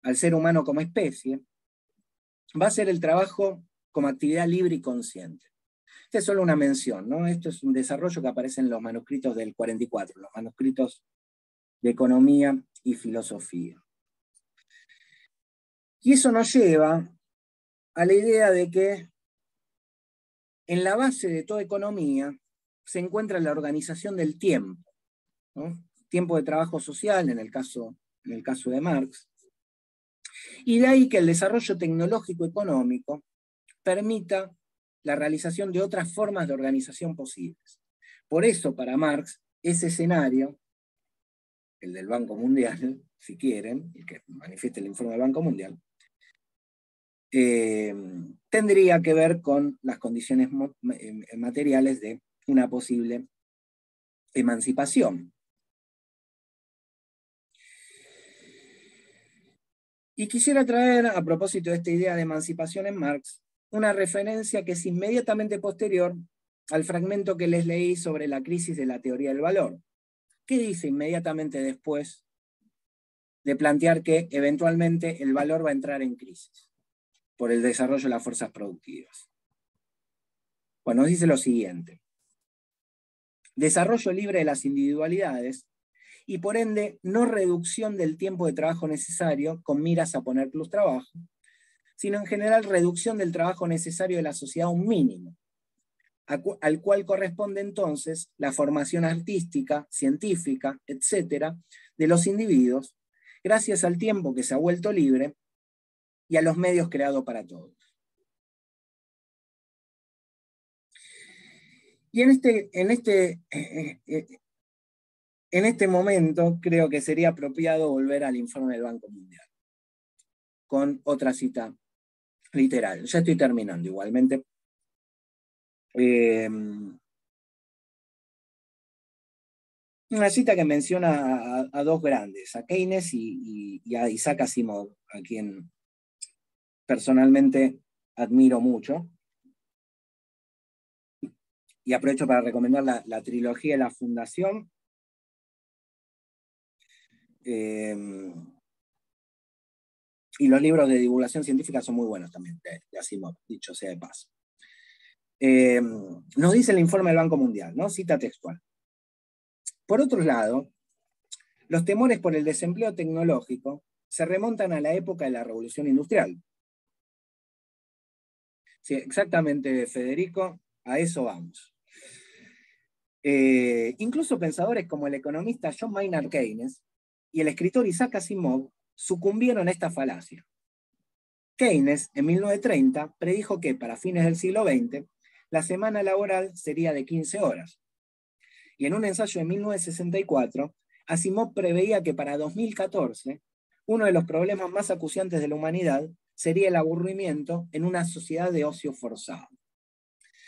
al ser humano como especie, va a ser el trabajo como actividad libre y consciente. Esta es solo una mención, ¿no? Esto es un desarrollo que aparece en los manuscritos del 44, los manuscritos de economía y filosofía. Y eso nos lleva a la idea de que en la base de toda economía se encuentra la organización del tiempo, ¿no? Tiempo de trabajo social, en el caso de Marx, Y de ahí que el desarrollo tecnológico económico permita la realización de otras formas de organización posibles. Por eso, para Marx, ese escenario, el del Banco Mundial, si quieren, el que manifiesta el informe del Banco Mundial, tendría que ver con las condiciones materiales de una posible emancipación. Y quisiera traer, a propósito de esta idea de emancipación en Marx, una referencia que es inmediatamente posterior al fragmento que les leí sobre la crisis de la teoría del valor. ¿Qué dice inmediatamente después de plantear que eventualmente el valor va a entrar en crisis por el desarrollo de las fuerzas productivas? Bueno, dice lo siguiente: desarrollo libre de las individualidades y por ende no reducción del tiempo de trabajo necesario con miras a poner plus trabajo, sino en general reducción del trabajo necesario de la sociedad a un mínimo, al cual corresponde entonces la formación artística, científica, etcétera, de los individuos, gracias al tiempo que se ha vuelto libre y a los medios creados para todos. Y en este momento creo que sería apropiado volver al informe del Banco Mundial, con otra cita literal. Ya estoy terminando igualmente. Una cita que menciona a dos grandes, a Keynes y a Isaac Asimov, a quien personalmente admiro mucho. Y aprovecho para recomendar la trilogía de La Fundación. Y los libros de divulgación científica son muy buenos también, de Asimov, dicho sea de paso. Nos dice el informe del Banco Mundial, ¿no? Cita textual. Por otro lado, los temores por el desempleo tecnológico se remontan a la época de la Revolución Industrial. Sí, exactamente, Federico, a eso vamos. Incluso pensadores como el economista John Maynard Keynes y el escritor Isaac Asimov sucumbieron a esta falacia. Keynes, en 1930, predijo que para fines del siglo XX la semana laboral sería de 15 horas. Y en un ensayo de 1964, Asimov preveía que para 2014 uno de los problemas más acuciantes de la humanidad sería el aburrimiento en una sociedad de ocio forzado.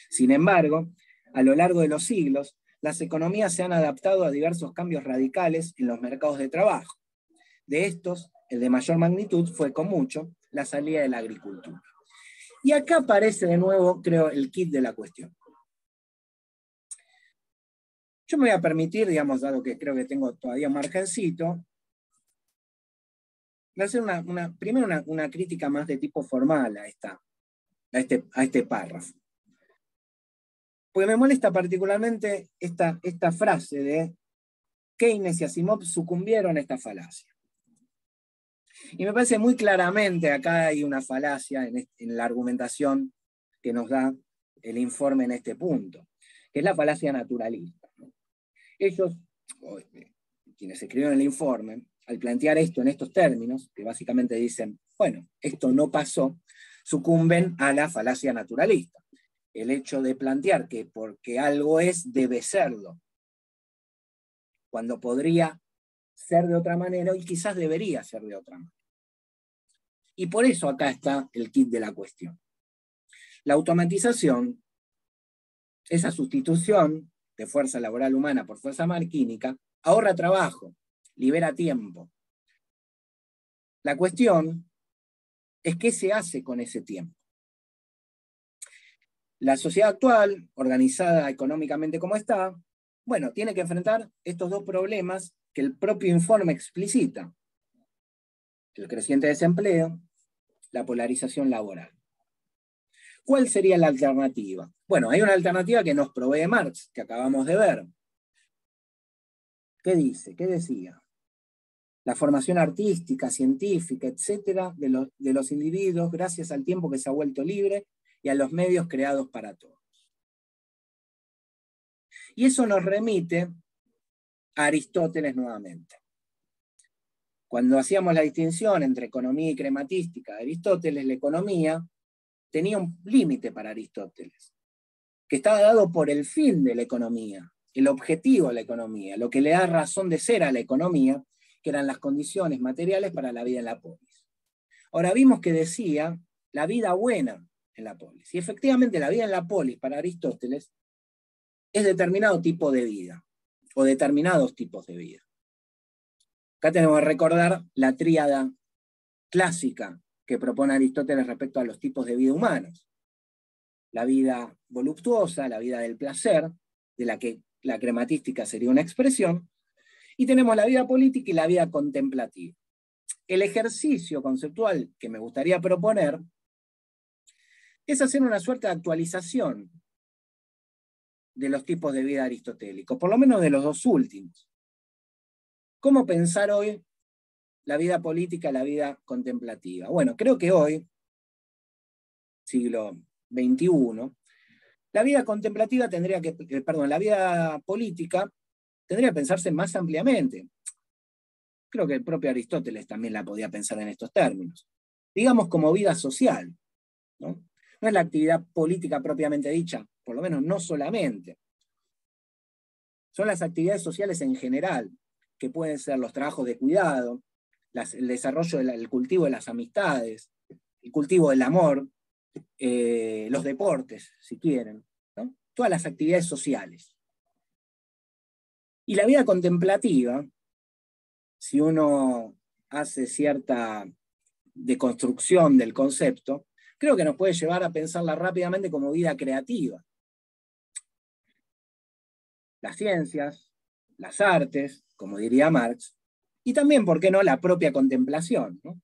Sin embargo, a lo largo de los siglos, las economías se han adaptado a diversos cambios radicales en los mercados de trabajo. De estos, el de mayor magnitud fue con mucho la salida de la agricultura. Y acá aparece de nuevo, creo, el kit de la cuestión. Yo me voy a permitir, digamos, dado que creo que tengo todavía un margencito, voy a hacer primero una crítica más de tipo formal a este párrafo. Porque me molesta particularmente esta frase de Keynes y Asimov sucumbieron a esta falacia. Y me parece muy claramente acá hay una falacia en la argumentación que nos da el informe en este punto, que es la falacia naturalista. Ellos, quienes escribieron el informe, al plantear esto en estos términos, que básicamente dicen, bueno, esto no pasó, sucumben a la falacia naturalista. El hecho de plantear que porque algo es, debe serlo, cuando podría ser de otra manera y quizás debería ser de otra manera. Y por eso acá está el kit de la cuestión. La automatización, esa sustitución de fuerza laboral humana por fuerza maquínica, ahorra trabajo, libera tiempo. La cuestión es qué se hace con ese tiempo. La sociedad actual, organizada económicamente como está, bueno, tiene que enfrentar estos dos problemas que el propio informe explicita: el creciente desempleo, la polarización laboral. ¿Cuál sería la alternativa? Bueno, hay una alternativa que nos provee Marx, que acabamos de ver. ¿Qué dice? ¿Qué decía? La formación artística, científica, etcétera, de los individuos, gracias al tiempo que se ha vuelto libre y a los medios creados para todos. Y eso nos remite a Aristóteles nuevamente. Cuando hacíamos la distinción entre economía y crematística de Aristóteles, la economía tenía un límite para Aristóteles, que estaba dado por el fin de la economía, el objetivo de la economía, lo que le da razón de ser a la economía, que eran las condiciones materiales para la vida en la polis. Ahora vimos que decía la vida buena en la polis, y efectivamente la vida en la polis para Aristóteles es determinado tipo de vida, o determinados tipos de vida. Acá tenemos que recordar la tríada clásica que propone Aristóteles respecto a los tipos de vida humanos. La vida voluptuosa, la vida del placer, de la que la crematística sería una expresión, y tenemos la vida política y la vida contemplativa. El ejercicio conceptual que me gustaría proponer es hacer una suerte de actualización de los tipos de vida aristotélicos, por lo menos de los dos últimos. ¿Cómo pensar hoy la vida política, la vida contemplativa? Bueno, creo que hoy, siglo XXI, la vida contemplativa la vida política tendría que pensarse más ampliamente. Creo que el propio Aristóteles también la podía pensar en estos términos. Digamos como vida social, ¿no? No es la actividad política propiamente dicha, por lo menos no solamente. Son las actividades sociales en general, que pueden ser los trabajos de cuidado, el desarrollo, el cultivo de las amistades, el cultivo del amor, los deportes, si quieren, ¿no? Todas las actividades sociales. Y la vida contemplativa, si uno hace cierta deconstrucción del concepto, creo que nos puede llevar a pensarla rápidamente como vida creativa. Las ciencias, las artes, como diría Marx, y también, ¿por qué no?, la propia contemplación, ¿no?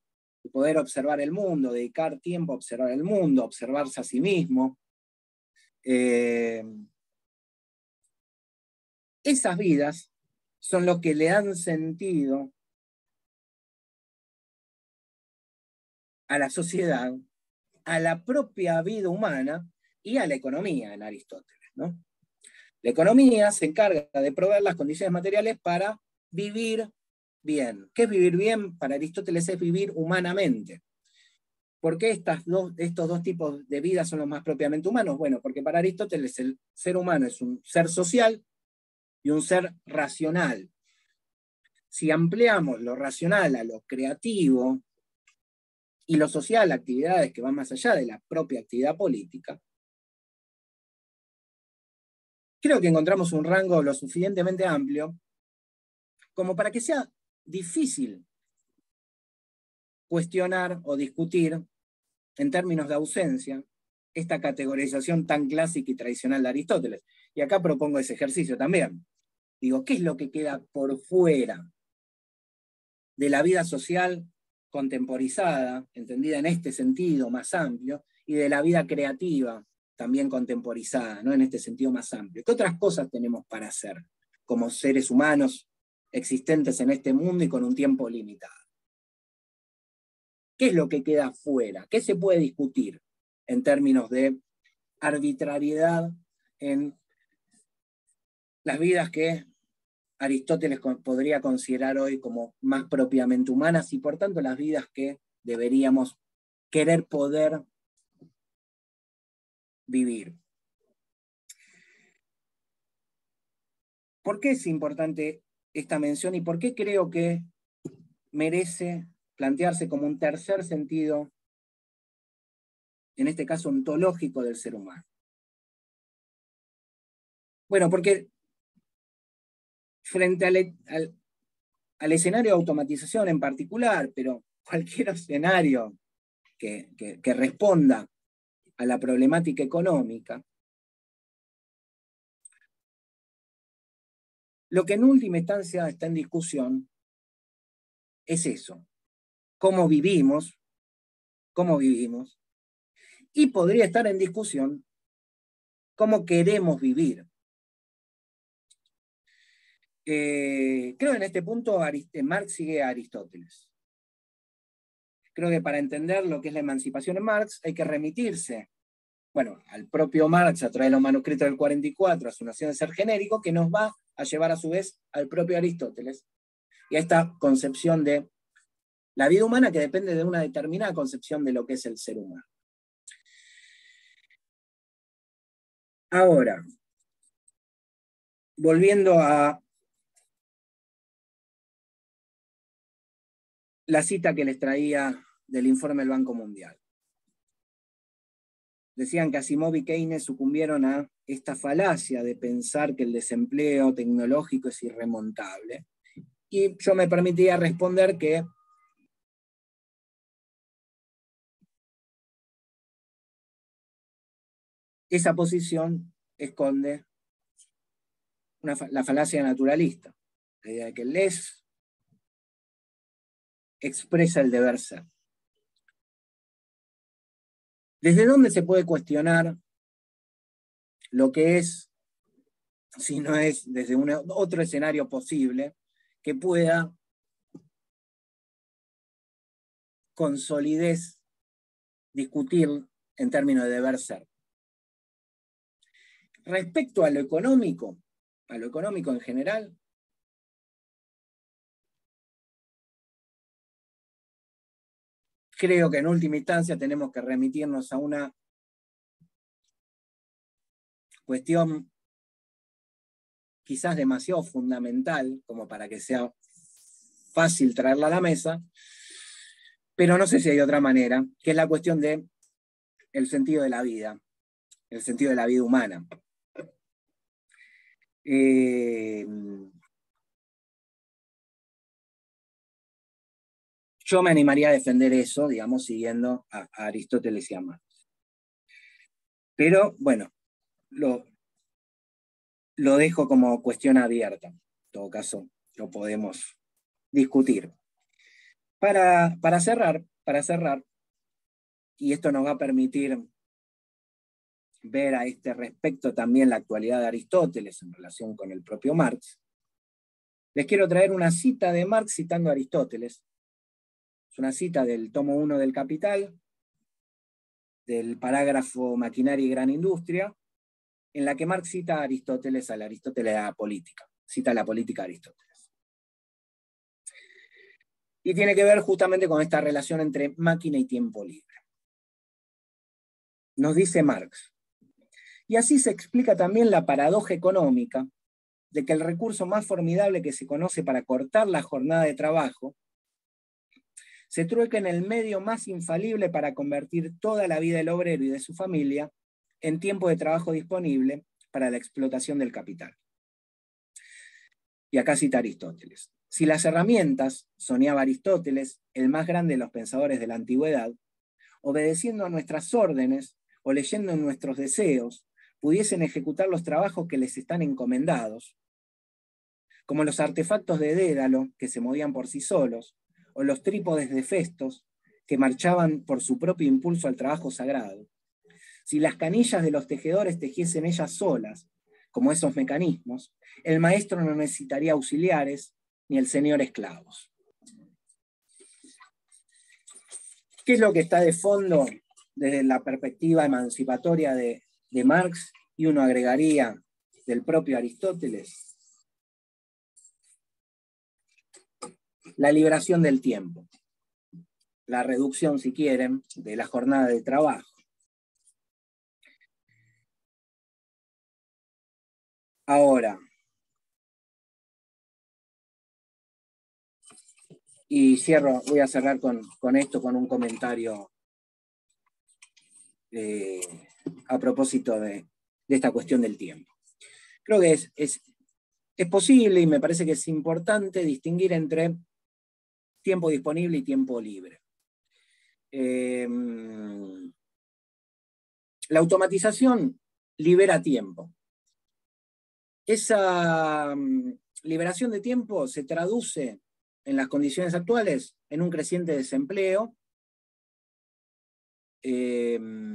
Poder observar el mundo, dedicar tiempo a observar el mundo, observarse a sí mismo. Esas vidas son lo que le dan sentido a la sociedad, a la propia vida humana y a la economía en Aristóteles, ¿no? La economía se encarga de proveer las condiciones materiales para vivir bien. ¿Qué es vivir bien? Para Aristóteles es vivir humanamente. ¿Por qué estos dos tipos de vida son los más propiamente humanos? Bueno, porque para Aristóteles el ser humano es un ser social y un ser racional. Si ampliamos lo racional a lo creativo y lo social a actividades que van más allá de la propia actividad política, creo que encontramos un rango lo suficientemente amplio como para que sea difícil cuestionar o discutir en términos de ausencia esta categorización tan clásica y tradicional de Aristóteles. Y acá propongo ese ejercicio también. Digo, ¿qué es lo que queda por fuera de la vida social contemporizada, entendida en este sentido más amplio, y de la vida creativa, también contemporizada, ¿no?, en este sentido más amplio? ¿Qué otras cosas tenemos para hacer como seres humanos existentes en este mundo y con un tiempo limitado? ¿Qué es lo que queda fuera? ¿Qué se puede discutir en términos de arbitrariedad en las vidas que Aristóteles podría considerar hoy como más propiamente humanas, y por tanto las vidas que deberíamos querer poder vivir? ¿Por qué es importante esta mención y por qué creo que merece plantearse como un tercer sentido, en este caso ontológico, del ser humano? Bueno, porque frente al escenario de automatización en particular, pero cualquier escenario que responda a la problemática económica, lo que en última instancia está en discusión es eso: cómo vivimos, y podría estar en discusión cómo queremos vivir. Creo que en este punto Marx sigue a Aristóteles. Creo que para entender lo que es la emancipación en Marx hay que remitirse, bueno, al propio Marx a través de los manuscritos del 44, a su noción de ser genérico, que nos va a llevar a su vez al propio Aristóteles y a esta concepción de La vida humana que depende de una determinada concepción de lo que es el ser humano. Ahora, volviendo a la cita que les traía del informe del Banco Mundial. Decían que Asimov y Keynes sucumbieron a esta falacia de pensar que el desempleo tecnológico es irremontable. Y yo me permitía responder que esa posición esconde la falacia naturalista, la idea de que el les expresa el deber ser. ¿Desde dónde se puede cuestionar lo que es, si no es desde otro escenario posible, que pueda con solidez discutir en términos de deber ser? Respecto a lo económico en general, creo que en última instancia tenemos que remitirnos a una cuestión quizás demasiado fundamental como para que sea fácil traerla a la mesa, pero no sé si hay otra manera, que es la cuestión del sentido de la vida, el sentido de la vida humana. Yo me animaría a defender eso, digamos, siguiendo a Aristóteles y a Marx. Pero, bueno, lo dejo como cuestión abierta. En todo caso, lo podemos discutir. Para cerrar, y esto nos va a permitir ver a este respecto también la actualidad de Aristóteles en relación con el propio Marx, les quiero traer una cita de Marx citando a Aristóteles. Es una cita del tomo 1 del Capital, del parágrafo Maquinaria y Gran Industria, en la que Marx cita a Aristóteles, al Aristóteles de la política, cita la política de Aristóteles. Y tiene que ver justamente con esta relación entre máquina y tiempo libre. Nos dice Marx: y así se explica también la paradoja económica de que el recurso más formidable que se conoce para cortar la jornada de trabajo se trueca en el medio más infalible para convertir toda la vida del obrero y de su familia en tiempo de trabajo disponible para la explotación del capital. Y acá cita Aristóteles: si las herramientas, soñaba Aristóteles, el más grande de los pensadores de la antigüedad, obedeciendo a nuestras órdenes o leyendo en nuestros deseos, pudiesen ejecutar los trabajos que les están encomendados, como los artefactos de Dédalo que se movían por sí solos, o los trípodes de Festos que marchaban por su propio impulso al trabajo sagrado. Si las canillas de los tejedores tejiesen ellas solas, como esos mecanismos, el maestro no necesitaría auxiliares ni el señor esclavos. ¿Qué es lo que está de fondo desde la perspectiva emancipatoria de Marx? Y uno agregaría del propio Aristóteles: la liberación del tiempo, la reducción, si quieren, de la jornada de trabajo. Ahora, y voy a cerrar con esto, con un comentario a propósito de esta cuestión del tiempo. Creo que es posible, y me parece que es importante, distinguir entre tiempo disponible y tiempo libre. La automatización libera tiempo. Esa liberación de tiempo se traduce en las condiciones actuales en un creciente desempleo, que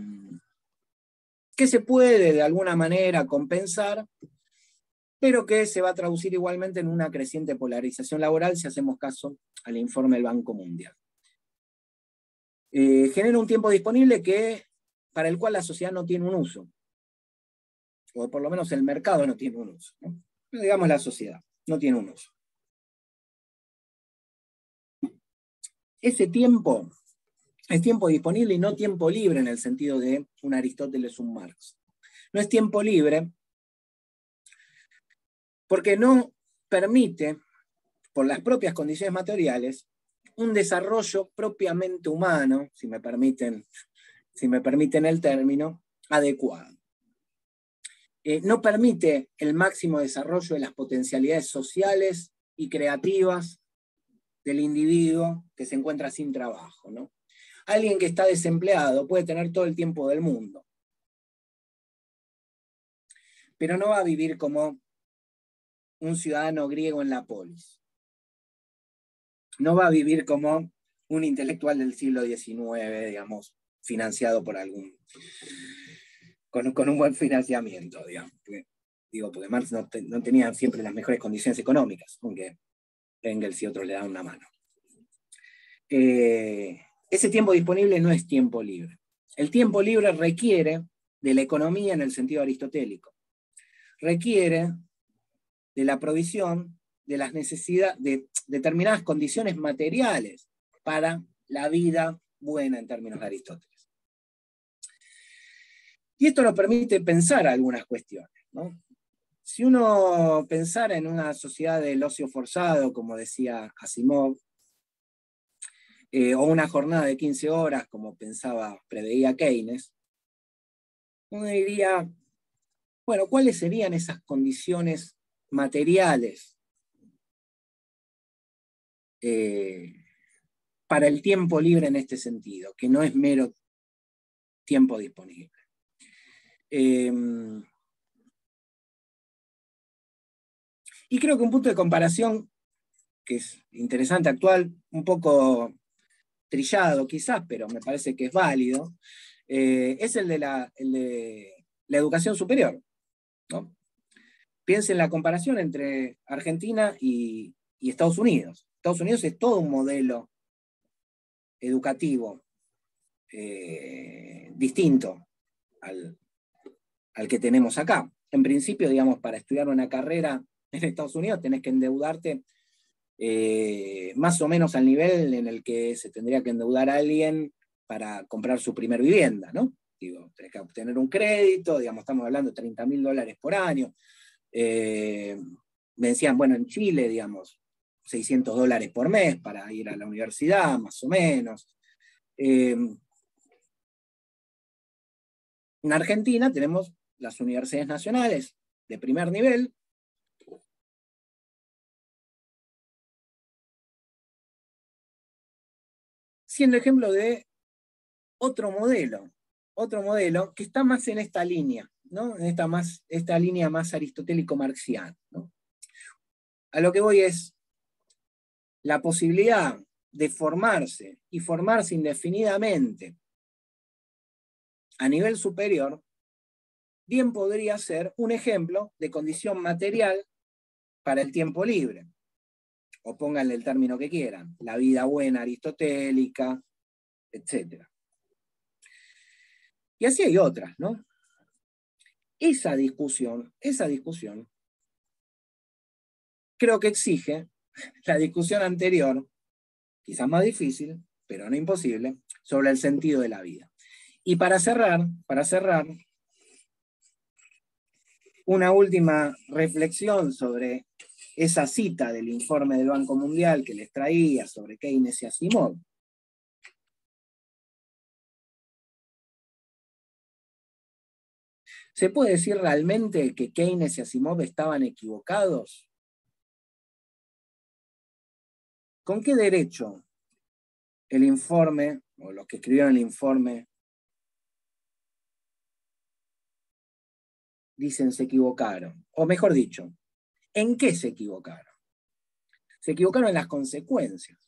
se puede de alguna manera compensar, pero que se va a traducir igualmente en una creciente polarización laboral si hacemos caso al informe del Banco Mundial. Genera un tiempo disponible para el cual la sociedad no tiene un uso, o por lo menos el mercado no tiene un uso, ¿no? Digamos la sociedad no tiene un uso. ese tiempo es tiempo disponible y no tiempo libre en el sentido de un Aristóteles, un Marx. No es tiempo libre porque no permite, por las propias condiciones materiales, un desarrollo propiamente humano, si me permiten el término, adecuado. No permite el máximo desarrollo de las potencialidades sociales y creativas del individuo que se encuentra sin trabajo, ¿no? Alguien que está desempleado puede tener todo el tiempo del mundo, pero no va a vivir como un ciudadano griego en la polis. No va a vivir como un intelectual del siglo XIX, digamos, financiado por con un buen financiamiento, digamos. Porque Marx no tenía siempre las mejores condiciones económicas, aunque Engels y otros le dan una mano. Ese tiempo disponible no es tiempo libre. El tiempo libre requiere de la economía en el sentido aristotélico. Requiere de la provisión de las necesidades, de determinadas condiciones materiales para la vida buena en términos de Aristóteles. Y esto nos permite pensar algunas cuestiones, ¿no? Si uno pensara en una sociedad del ocio forzado, como decía Asimov, o una jornada de 15 horas, como preveía Keynes, uno diría, bueno, ¿cuáles serían esas condiciones materiales para el tiempo libre en este sentido, que no es mero tiempo disponible? Y creo que un punto de comparación que es interesante, actual, un poco trillado quizás, pero me parece que es válido, es el de la educación superior, ¿no? Piensen en la comparación entre Argentina y Estados Unidos. Estados Unidos es todo un modelo educativo distinto al que tenemos acá. En principio, digamos, para estudiar una carrera en Estados Unidos tenés que endeudarte más o menos al nivel en el que se tendría que endeudar a alguien para comprar su primer vivienda, ¿no? Digo, tenés que obtener un crédito, digamos, estamos hablando de $30.000 por año. Me decían, bueno, en Chile, digamos, $600 por mes para ir a la universidad, más o menos. En Argentina tenemos las universidades nacionales de primer nivel, siendo ejemplo de otro modelo que está más en esta línea, ¿no? En esta línea más aristotélico-marxiana, ¿no? A lo que voy es la posibilidad de formarse y formarse indefinidamente a nivel superior, bien podría ser un ejemplo de condición material para el tiempo libre. O pónganle el término que quieran, la vida buena aristotélica, etc. Y así hay otras, ¿no? Esa discusión, creo que exige la discusión anterior, quizás más difícil, pero no imposible, sobre el sentido de la vida. Y para cerrar, una última reflexión sobre esa cita del informe del Banco Mundial que les traía sobre Keynes y Asimov. ¿Se puede decir realmente que Keynes y Asimov estaban equivocados? ¿Con qué derecho el informe, o los que escribieron el informe, dicen se equivocaron? O mejor dicho, ¿en qué se equivocaron? Se equivocaron en las consecuencias.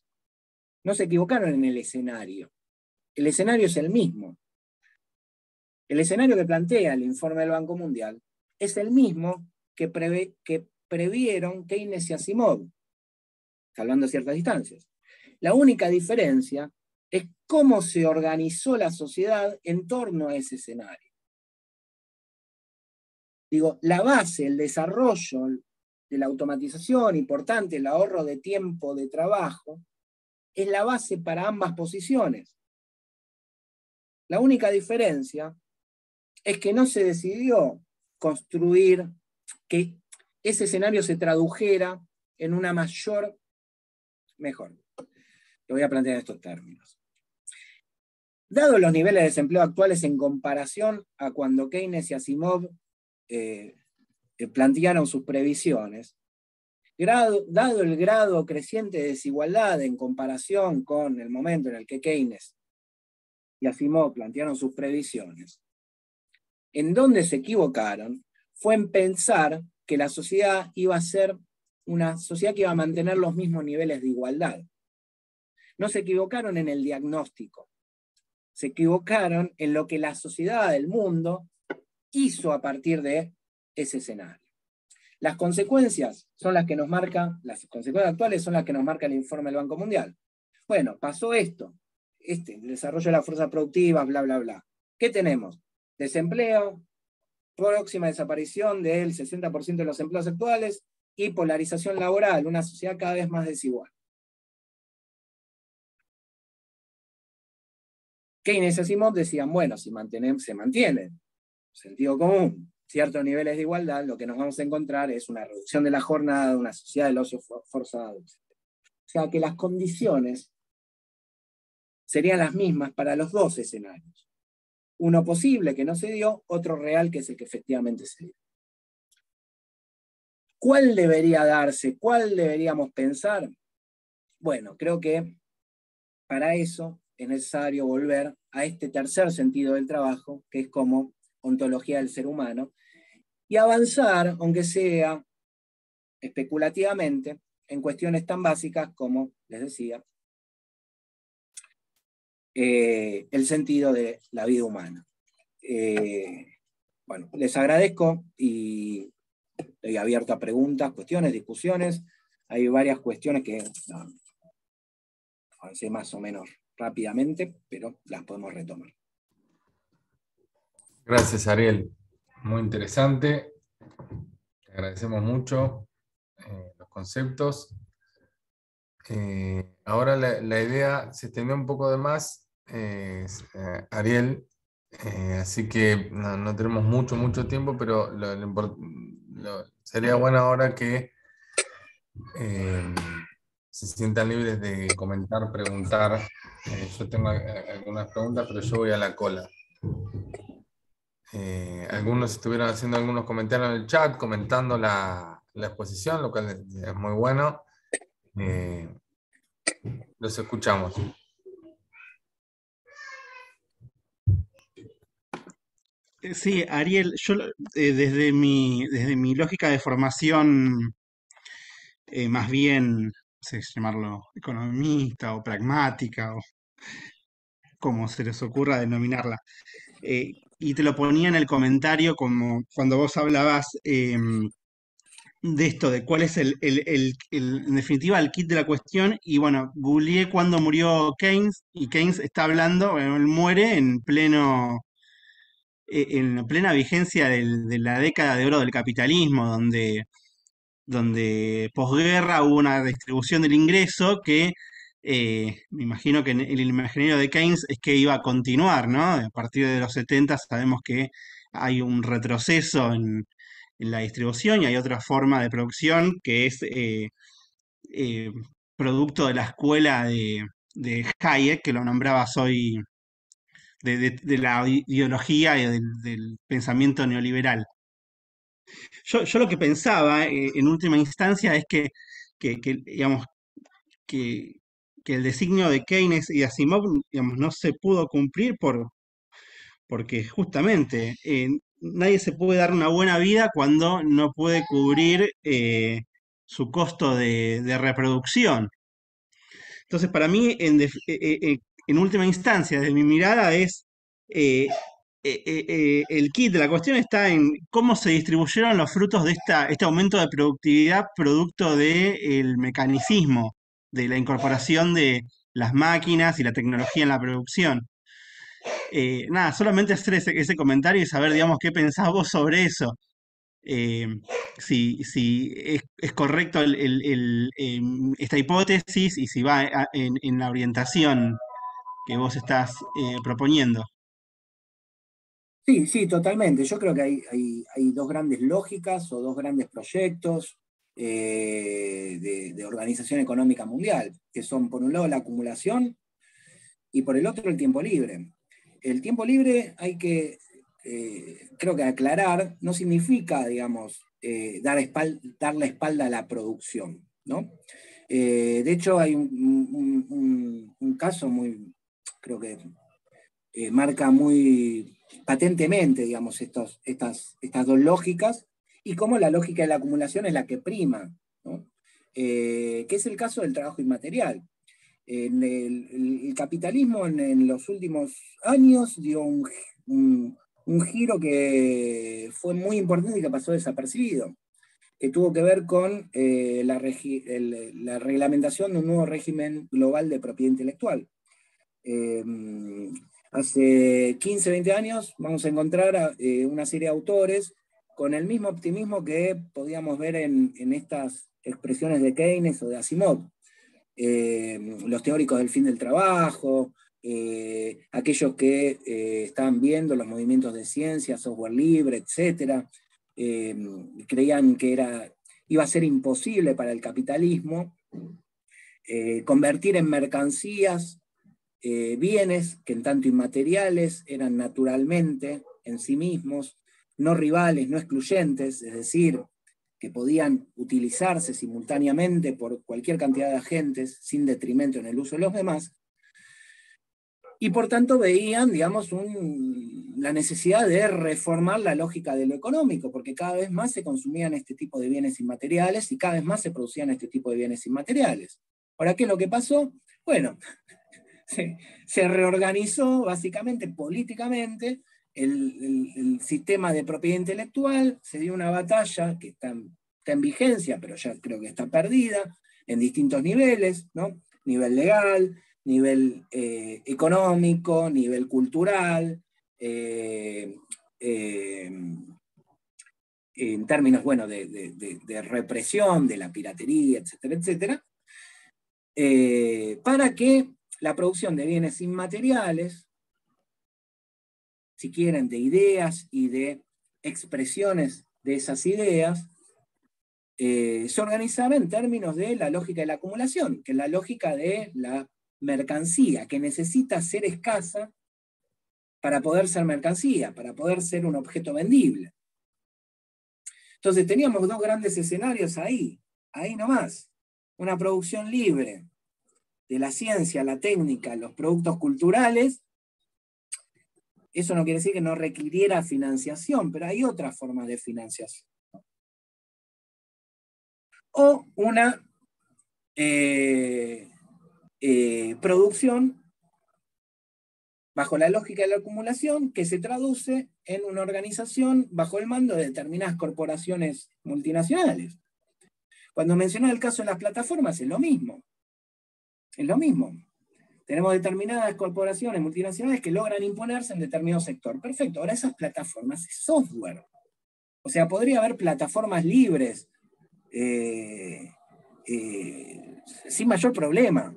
No se equivocaron en el escenario. El escenario es el mismo. El escenario que plantea el informe del Banco Mundial es el mismo que previeron Keynes y Asimov, salvando ciertas distancias. La única diferencia es cómo se organizó la sociedad en torno a ese escenario. Digo, la base, el desarrollo de la automatización, importante, el ahorro de tiempo de trabajo, es la base para ambas posiciones. La única diferencia es que no se decidió construir que ese escenario se tradujera en una mayor, mejor, lo voy a plantear en estos términos. Dado los niveles de desempleo actuales en comparación a cuando Keynes y Asimov plantearon sus previsiones, dado el grado creciente de desigualdad en comparación con el momento en el que Keynes y Asimov plantearon sus previsiones, en donde se equivocaron fue en pensar que la sociedad iba a ser una sociedad que iba a mantener los mismos niveles de igualdad. No se equivocaron en el diagnóstico, se equivocaron en lo que la sociedad del mundo hizo a partir de ese escenario. Las consecuencias son las que nos marcan, las consecuencias actuales son las que nos marca el informe del Banco Mundial. Bueno, pasó esto, el desarrollo de las fuerzas productivas, bla, bla, bla. ¿Qué tenemos? Desempleo, próxima desaparición del 60% de los empleos actuales y polarización laboral, una sociedad cada vez más desigual. Keynes y Asimov decían, bueno, si se mantienen, sentido común, ciertos niveles de igualdad, lo que nos vamos a encontrar es una reducción de la jornada, una sociedad del ocio forzado, etc. O sea que las condiciones serían las mismas para los dos escenarios. Uno posible que no se dio, otro real que es el que efectivamente se dio. ¿Cuál debería darse? ¿Cuál deberíamos pensar? Bueno, creo que para eso es necesario volver a este tercer sentido del trabajo, que es como ontología del ser humano, y avanzar, aunque sea especulativamente, en cuestiones tan básicas como, les decía, el sentido de la vida humana. Bueno, les agradezco y estoy abierto a preguntas, cuestiones, discusiones. Hay varias cuestiones que avancé más o menos rápidamente, pero las podemos retomar. Gracias, Ariel. Muy interesante. Te agradecemos mucho los conceptos. Ahora la idea se extendió un poco de más, Ariel, así que no tenemos mucho tiempo, pero sería bueno ahora que se sientan libres de comentar, preguntar. Yo tengo algunas preguntas, pero yo voy a la cola. Algunos estuvieron haciendo algunos comentarios en el chat, comentando la exposición, lo cual es muy bueno. Los escuchamos. Sí, Ariel, yo desde mi lógica de formación, más bien, no sé si llamarlo economista o pragmática o como se les ocurra denominarla, y te lo ponía en el comentario como cuando vos hablabas de esto, de cuál es en definitiva, el kit de la cuestión, y bueno, googleé cuándo murió Keynes, y Keynes está hablando, bueno, él muere en la plena vigencia de la década de oro del capitalismo, donde posguerra hubo una distribución del ingreso que me imagino que en el imaginario de Keynes es que iba a continuar, ¿no? A partir de los 70 sabemos que hay un retroceso en la distribución y hay otra forma de producción que es eh, producto de la escuela de Hayek, que lo nombrabas hoy, de la ideología y del pensamiento neoliberal. Yo lo que pensaba en última instancia es digamos, que, que el designio de Keynes y Asimov, digamos, no se pudo cumplir porque justamente nadie se puede dar una buena vida cuando no puede cubrir su costo de reproducción. Entonces, para mí, en última instancia, desde mi mirada, eh, el kit de la cuestión está en cómo se distribuyeron los frutos de este aumento de productividad producto del mecanicismo, de la incorporación de las máquinas y la tecnología en la producción. Nada, solamente hacer ese comentario y saber, digamos, qué pensás vos sobre eso. si es correcto esta hipótesis y si va en la orientación que vos estás proponiendo. Sí, sí, totalmente. Yo creo que hay dos grandes lógicas o dos grandes proyectos de organización económica mundial, que son por un lado la acumulación y por el otro el tiempo libre. El tiempo libre hay que, creo que aclarar, no significa, digamos, dar la espalda a la producción, ¿no? De hecho, hay un caso muy, creo que marca muy patentemente, digamos, estas dos lógicas, y cómo la lógica de la acumulación es la que prima, ¿no? Que es el caso del trabajo inmaterial. El capitalismo en los últimos años dio un giro que fue muy importante y que pasó desapercibido, que tuvo que ver con la reglamentación de un nuevo régimen global de propiedad intelectual. Hace 15, 20 años vamos a encontrar una serie de autores con el mismo optimismo que podíamos ver en estas expresiones de Keynes o de Asimov. Los teóricos del fin del trabajo, aquellos que estaban viendo los movimientos de ciencia, software libre, etc. Creían que iba a ser imposible para el capitalismo convertir en mercancías bienes que en tanto inmateriales eran naturalmente en sí mismos, no rivales, no excluyentes, es decir, que podían utilizarse simultáneamente por cualquier cantidad de agentes sin detrimento en el uso de los demás, y por tanto veían, digamos, la necesidad de reformar la lógica de lo económico, porque cada vez más se consumían este tipo de bienes inmateriales y cada vez más se producían este tipo de bienes inmateriales. Ahora, ¿qué es lo que pasó? Bueno, se reorganizó básicamente políticamente el sistema de propiedad intelectual, se dio una batalla que está en vigencia, pero ya creo que está perdida, en distintos niveles, ¿no? Nivel legal, nivel económico, nivel cultural, en términos, bueno, de represión, de la piratería, etcétera, etcétera, para que la producción de bienes inmateriales, si quieren, de ideas y de expresiones de esas ideas, se organizaba en términos de la lógica de la acumulación, que es la lógica de la mercancía, que necesita ser escasa para poder ser mercancía, para poder ser un objeto vendible. Entonces teníamos dos grandes escenarios ahí nomás. Una producción libre de la ciencia, la técnica, los productos culturales. Eso no quiere decir que no requiriera financiación, pero hay otras formas de financiación. O una producción bajo la lógica de la acumulación que se traduce en una organización bajo el mando de determinadas corporaciones multinacionales. Cuando mencioné el caso de las plataformas, es lo mismo. Es lo mismo. Tenemos determinadas corporaciones multinacionales que logran imponerse en determinado sector. Perfecto, ahora esas plataformas es software. O sea, podría haber plataformas libres sin mayor problema.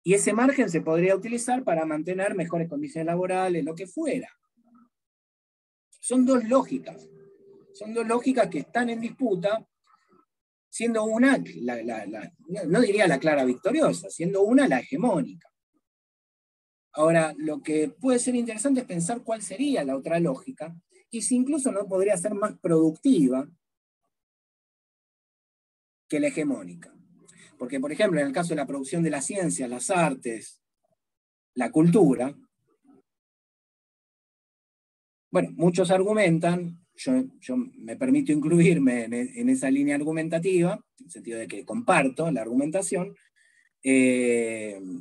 Y ese margen se podría utilizar para mantener mejores condiciones laborales, lo que fuera. Son dos lógicas. Son dos lógicas que están en disputa, siendo una, no diría la clara victoriosa, siendo una la hegemónica. Ahora, lo que puede ser interesante es pensar cuál sería la otra lógica, y si incluso no podría ser más productiva que la hegemónica. Porque, por ejemplo, en el caso de la producción de la ciencia, las artes, la cultura, bueno, muchos argumentan, yo me permito incluirme en esa línea argumentativa, en el sentido de que comparto la argumentación, que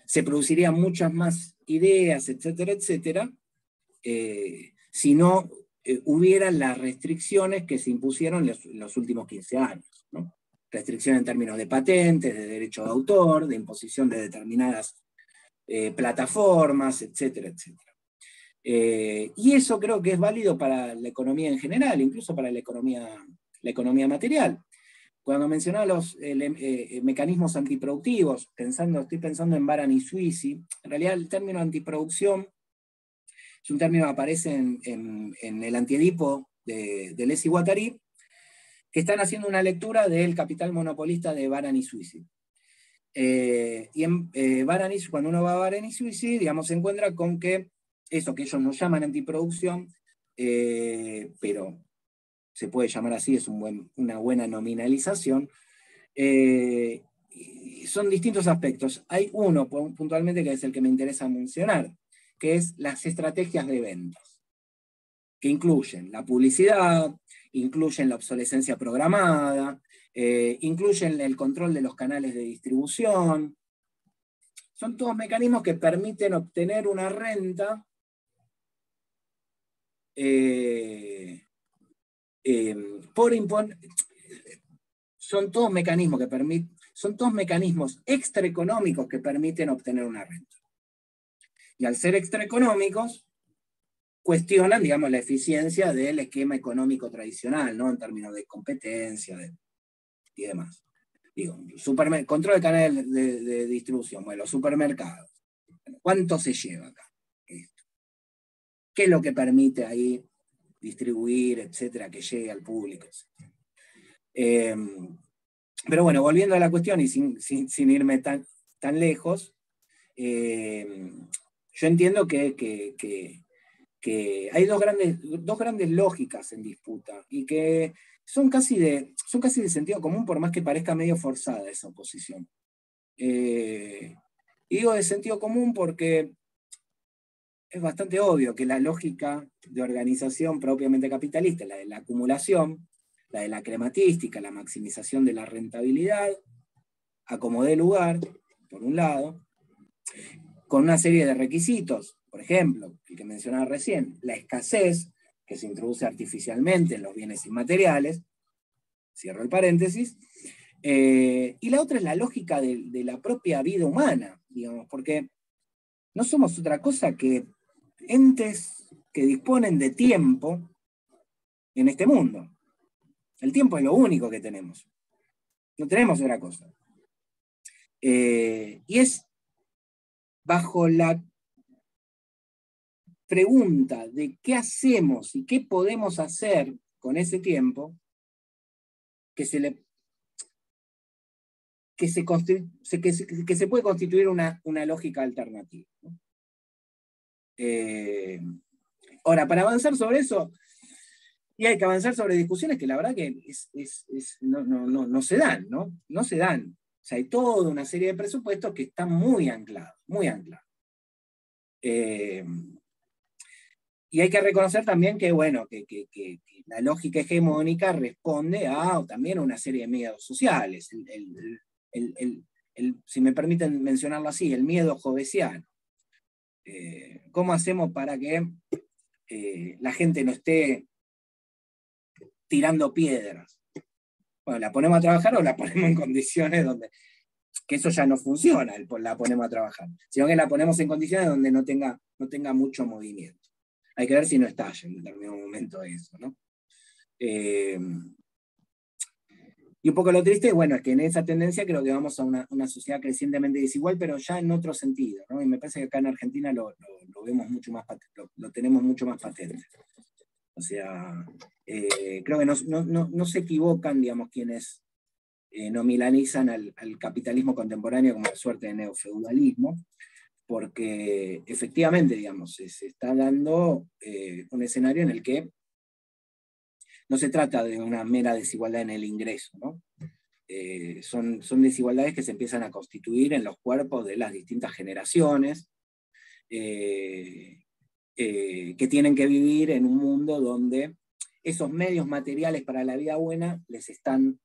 se producirían muchas más ideas, etcétera, etcétera, si no hubieran las restricciones que se impusieron en los últimos 15 años, ¿no? Restricciones en términos de patentes, de derecho de autor, de imposición de determinadas plataformas, etcétera, etcétera. Y eso creo que es válido para la economía en general, incluso para la economía material. Cuando mencionaba los mecanismos antiproductivos, estoy pensando en Baran y Sweezy, en realidad el término antiproducción es un término que aparece en el Antiedipo de Deleuze y Guattari, que están haciendo una lectura del Capital monopolista de Baran y Sweezy. Y en cuando uno va a Baran y Sweezy, digamos, se encuentra con que eso que ellos no llaman antiproducción, pero se puede llamar así, es una buena nominalización, son distintos aspectos. Hay uno puntualmente que es el que me interesa mencionar, que es las estrategias de ventas, que incluyen la publicidad, incluyen la obsolescencia programada, incluyen el control de los canales de distribución. Son todos mecanismos que permiten obtener una renta son todos mecanismos extraeconómicos que permiten obtener una renta. Y al ser extraeconómicos, cuestionan, digamos, la eficiencia del esquema económico tradicional, ¿no? En términos de competencia y demás. Digo, control de canales de distribución, bueno, los supermercados. ¿Cuánto se lleva acá? Esto. ¿Qué es lo que permite ahí distribuir, etcétera, que llegue al público? Pero bueno, volviendo a la cuestión y sin irme tan lejos, yo entiendo que hay dos grandes lógicas en disputa y que son casi de sentido común, por más que parezca medio forzada esa oposición. Y digo de sentido común porque es bastante obvio que la lógica de organización propiamente capitalista, la de la acumulación, la de la crematística, la maximización de la rentabilidad, a como dé lugar, por un lado, con una serie de requisitos, por ejemplo, el que mencionaba recién, la escasez que se introduce artificialmente en los bienes inmateriales, cierro el paréntesis, y la otra es la lógica de la propia vida humana, digamos, porque no somos otra cosa que entes que disponen de tiempo en este mundo. El tiempo es lo único que tenemos. No tenemos otra cosa. Y es bajo la pregunta de qué hacemos y qué podemos hacer con ese tiempo que se puede constituir una lógica alternativa, ¿no? Ahora, para avanzar sobre eso, y hay que avanzar sobre discusiones que la verdad que no se dan, ¿no? No se dan. O sea, hay toda una serie de presupuestos que están muy anclados, muy anclados. Y hay que reconocer también que, bueno, que la lógica hegemónica responde a también una serie de miedos sociales. Si me permiten mencionarlo así, el miedo jovesiano. ¿Cómo hacemos para que la gente no esté tirando piedras? Bueno, ¿la ponemos a trabajar o la ponemos en condiciones donde que eso ya no funciona, la ponemos a trabajar, sino que la ponemos en condiciones donde no tenga mucho movimiento? Hay que ver si no estalla en determinado momento eso, ¿no? Y un poco lo triste, bueno, es que en esa tendencia creo que vamos a una sociedad crecientemente desigual, pero ya en otro sentido, ¿no? Y me parece que acá en Argentina lo vemos mucho más lo tenemos mucho más patente. O sea, creo que no se equivocan, digamos, quienes nominalizan al capitalismo contemporáneo como una suerte de neofeudalismo, porque efectivamente, digamos, se está dando un escenario en el que no se trata de una mera desigualdad en el ingreso, ¿no? Son desigualdades que se empiezan a constituir en los cuerpos de las distintas generaciones, que tienen que vivir en un mundo donde esos medios materiales para la vida buena les están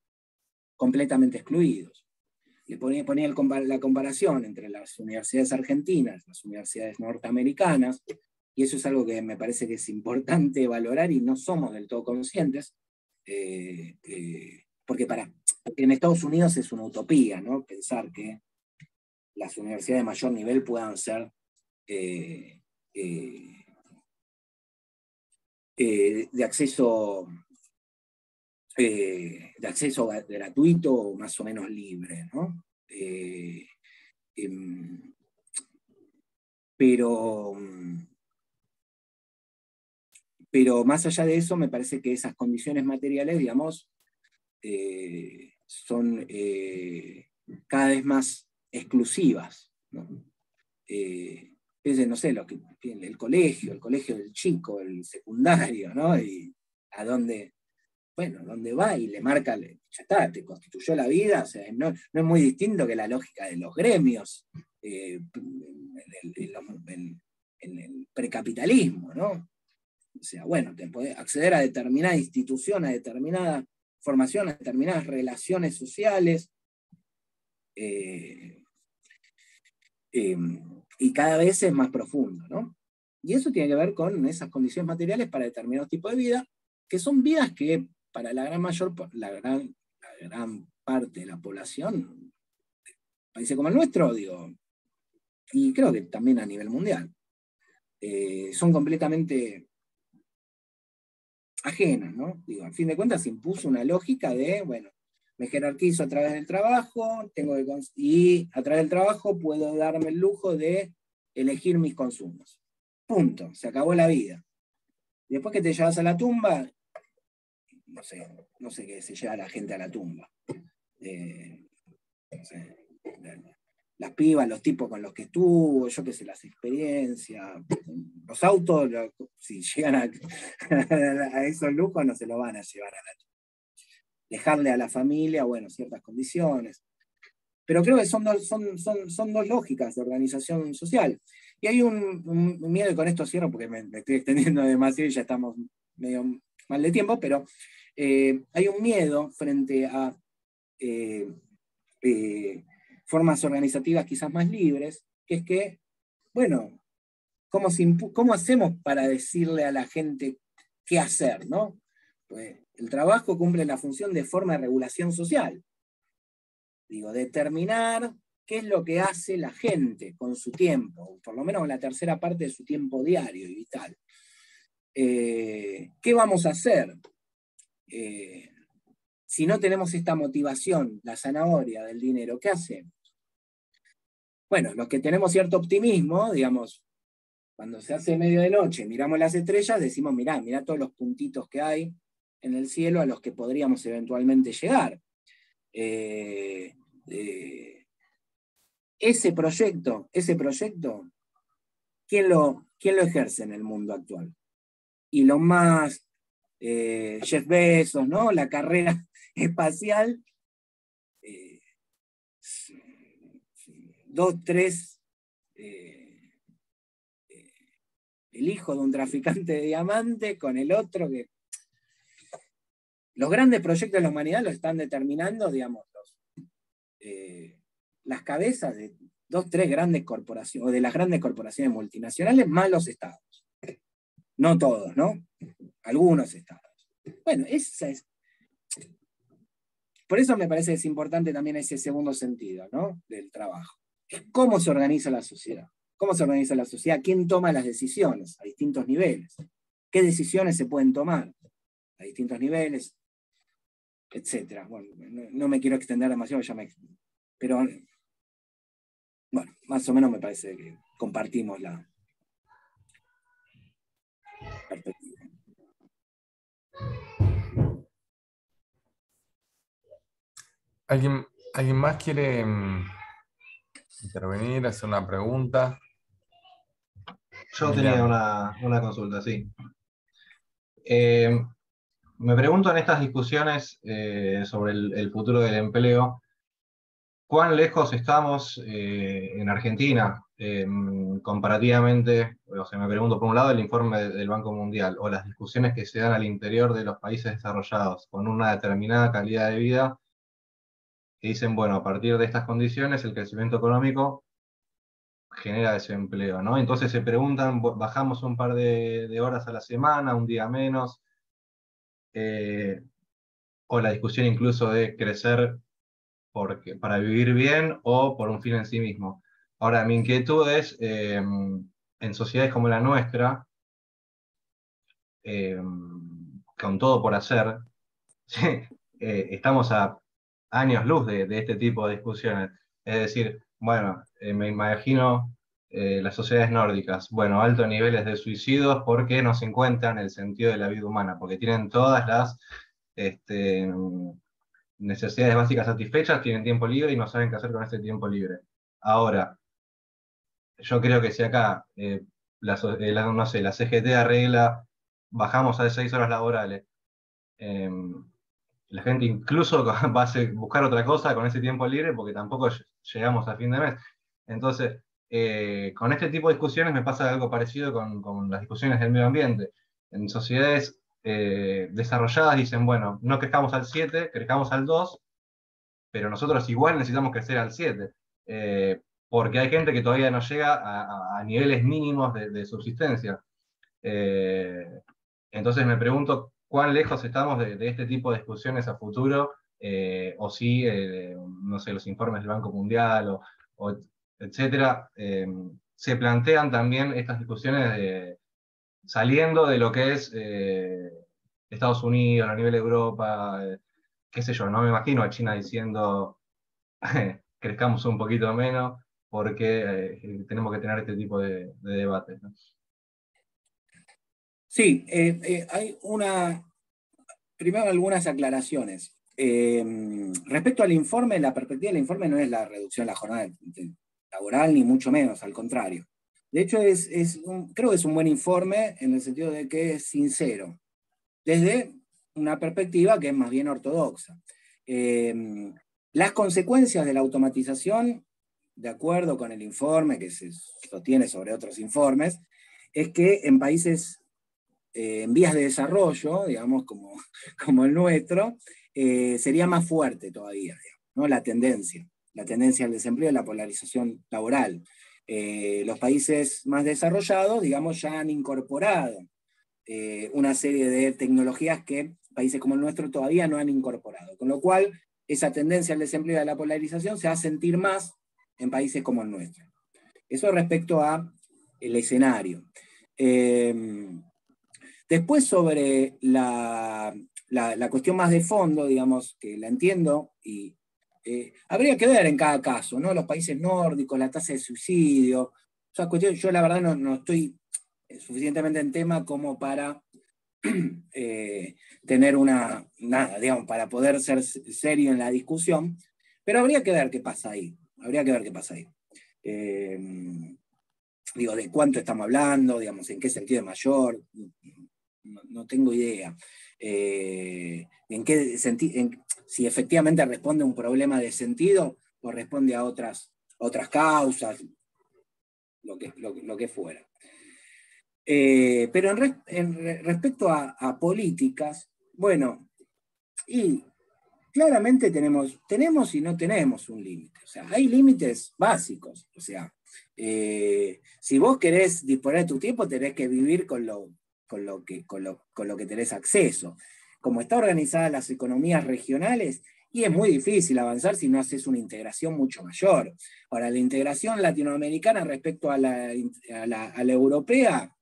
completamente excluidos. Le ponía la comparación entre las universidades argentinas, las universidades norteamericanas, y eso es algo que me parece que es importante valorar y no somos del todo conscientes, porque en Estados Unidos es una utopía, ¿no? Pensar que las universidades de mayor nivel puedan ser de acceso gratuito o más o menos libre, ¿no? Pero más allá de eso, me parece que esas condiciones materiales, digamos, son cada vez más exclusivas, ¿no? No sé, el colegio del chico, el secundario, ¿no? Y a dónde va y le marca, ya está, te constituyó la vida, o sea, no es muy distinto que la lógica de los gremios en el precapitalismo, ¿no? O sea, bueno, te podés acceder a determinada institución, a determinada formación, a determinadas relaciones sociales, y cada vez es más profundo, ¿no? Y eso tiene que ver con esas condiciones materiales para determinados tipos de vida, que son vidas que para la gran parte de la población, países como el nuestro, digo, y creo que también a nivel mundial, son completamente ajenas, ¿no? Digo, al fin de cuentas se impuso una lógica de, bueno, me jerarquizo a través del trabajo, y a través del trabajo puedo darme el lujo de elegir mis consumos. Punto, se acabó la vida. Después que te llevas a la tumba, no sé qué se lleva a la gente a la tumba. No sé, las pibas, los tipos con los que estuvo, yo qué sé, las experiencias, los autos, si llegan a esos lujos no se lo van a llevar a la tumba. Dejarle a la familia, bueno, ciertas condiciones. Pero creo que son dos lógicas de organización social. Y hay un miedo, y con esto cierro porque me estoy extendiendo demasiado y ya estamos medio mal de tiempo, pero hay un miedo frente a formas organizativas quizás más libres, que es que, bueno, ¿cómo hacemos para decirle a la gente qué hacer, ¿no? Pues el trabajo cumple la función de forma de regulación social. Digo, determinar qué es lo que hace la gente con su tiempo, por lo menos en la tercera parte de su tiempo diario y vital. ¿Qué vamos a hacer? Si no tenemos esta motivación, la zanahoria del dinero, ¿qué hacemos? Bueno, los que tenemos cierto optimismo, digamos, cuando se hace medio de noche, miramos las estrellas, decimos, mirá todos los puntitos que hay en el cielo a los que podríamos eventualmente llegar. Ese proyecto, ¿quién lo ejerce en el mundo actual? Elon Musk, Jeff Bezos, ¿no? La carrera espacial, 2, 3, el hijo de un traficante de diamantes con el otro que... Los grandes proyectos de la humanidad lo están determinando, digamos, las cabezas de 2, 3 grandes corporaciones, o de las grandes corporaciones multinacionales, más los estados. No todos, ¿no? Algunos estados. Bueno, por eso me parece que es importante también ese segundo sentido, ¿no? Del trabajo. ¿Cómo se organiza la sociedad? ¿Cómo se organiza la sociedad? ¿Quién toma las decisiones a distintos niveles? ¿Qué decisiones se pueden tomar a distintos niveles? Etcétera. Bueno, no me quiero extender demasiado, pero bueno, más o menos me parece que compartimos la perspectiva. ¿Alguien más quiere intervenir, hacer una pregunta? Yo tenía una consulta, sí. Me pregunto en estas discusiones sobre el futuro del empleo, ¿cuán lejos estamos en Argentina comparativamente? O sea, me pregunto, por un lado, el informe del Banco Mundial o las discusiones que se dan al interior de los países desarrollados con una determinada calidad de vida, que dicen, bueno, a partir de estas condiciones, el crecimiento económico genera desempleo, ¿no? Entonces se preguntan, bajamos un par de horas a la semana, un día menos, o la discusión incluso de crecer para vivir bien o por un fin en sí mismo. Ahora, mi inquietud es, en sociedades como la nuestra, con todo por hacer, estamos a años luz de este tipo de discusiones. Es decir, bueno, me imagino las sociedades nórdicas, bueno, altos niveles de suicidios porque no se encuentran el sentido de la vida humana, porque tienen todas las necesidades básicas satisfechas, tienen tiempo libre y no saben qué hacer con este tiempo libre. Ahora, yo creo que si acá, no sé, la CGT arregla, bajamos a 6 horas laborales, la gente incluso va a buscar otra cosa con ese tiempo libre porque tampoco llegamos a fin de mes. Entonces, con este tipo de discusiones me pasa algo parecido con las discusiones del medio ambiente. En sociedades desarrolladas dicen, bueno, no crezcamos al 7, crezcamos al 2, pero nosotros igual necesitamos crecer al 7, porque hay gente que todavía no llega a niveles mínimos de subsistencia. Entonces me pregunto cuán lejos estamos de este tipo de discusiones a futuro, o si, no sé, los informes del Banco Mundial, etcétera, se plantean también estas discusiones saliendo de lo que es Estados Unidos, a nivel de Europa, qué sé yo, no me imagino a China diciendo crezcamos un poquito menos porque tenemos que tener este tipo de debates, ¿no? Sí, hay primero algunas aclaraciones. Respecto al informe, la perspectiva del informe no es la reducción de la jornada laboral, ni mucho menos, al contrario. De hecho, creo que es un buen informe en el sentido de que es sincero, desde una perspectiva que es más bien ortodoxa. Las consecuencias de la automatización, de acuerdo con el informe que se sostiene sobre otros informes, es que en países en vías de desarrollo, digamos, como el nuestro, sería más fuerte todavía, digamos, ¿no? La tendencia al desempleo y la polarización laboral. Los países más desarrollados, digamos, ya han incorporado una serie de tecnologías que países como el nuestro todavía no han incorporado, con lo cual esa tendencia al desempleo y a la polarización se va a sentir más en países como el nuestro. Eso respecto a el escenario. Después sobre la cuestión más de fondo, digamos, que la entiendo, y habría que ver en cada caso, ¿no? Los países nórdicos, la tasa de suicidio, o sea, yo la verdad no estoy suficientemente en tema como para tener nada, digamos, para poder ser serio en la discusión, pero habría que ver qué pasa ahí, digo, de cuánto estamos hablando, digamos, en qué sentido es mayor, no tengo idea. En qué si efectivamente responde a un problema de sentido o responde a otras causas, lo que fuera. Pero respecto a políticas, bueno, y claramente tenemos y no tenemos un límite. O sea, hay límites básicos. O sea, si vos querés disponer de tu tiempo, tenés que vivir con lo que tenés acceso. Como están organizadas las economías regionales, y es muy difícil avanzar si no haces una integración mucho mayor. Ahora, la integración latinoamericana respecto a la europea,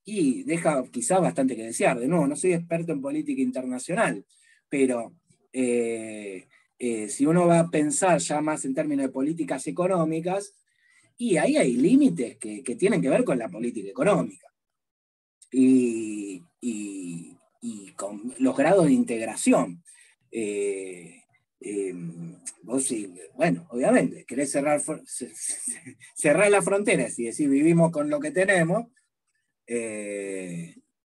y deja quizás bastante que desear. De nuevo, no soy experto en política internacional, pero si uno va a pensar ya más en términos de políticas económicas, y ahí hay límites que tienen que ver con la política económica. Y con los grados de integración. Vos sí, bueno, obviamente, querés cerrar las fronteras y decir vivimos con lo que tenemos,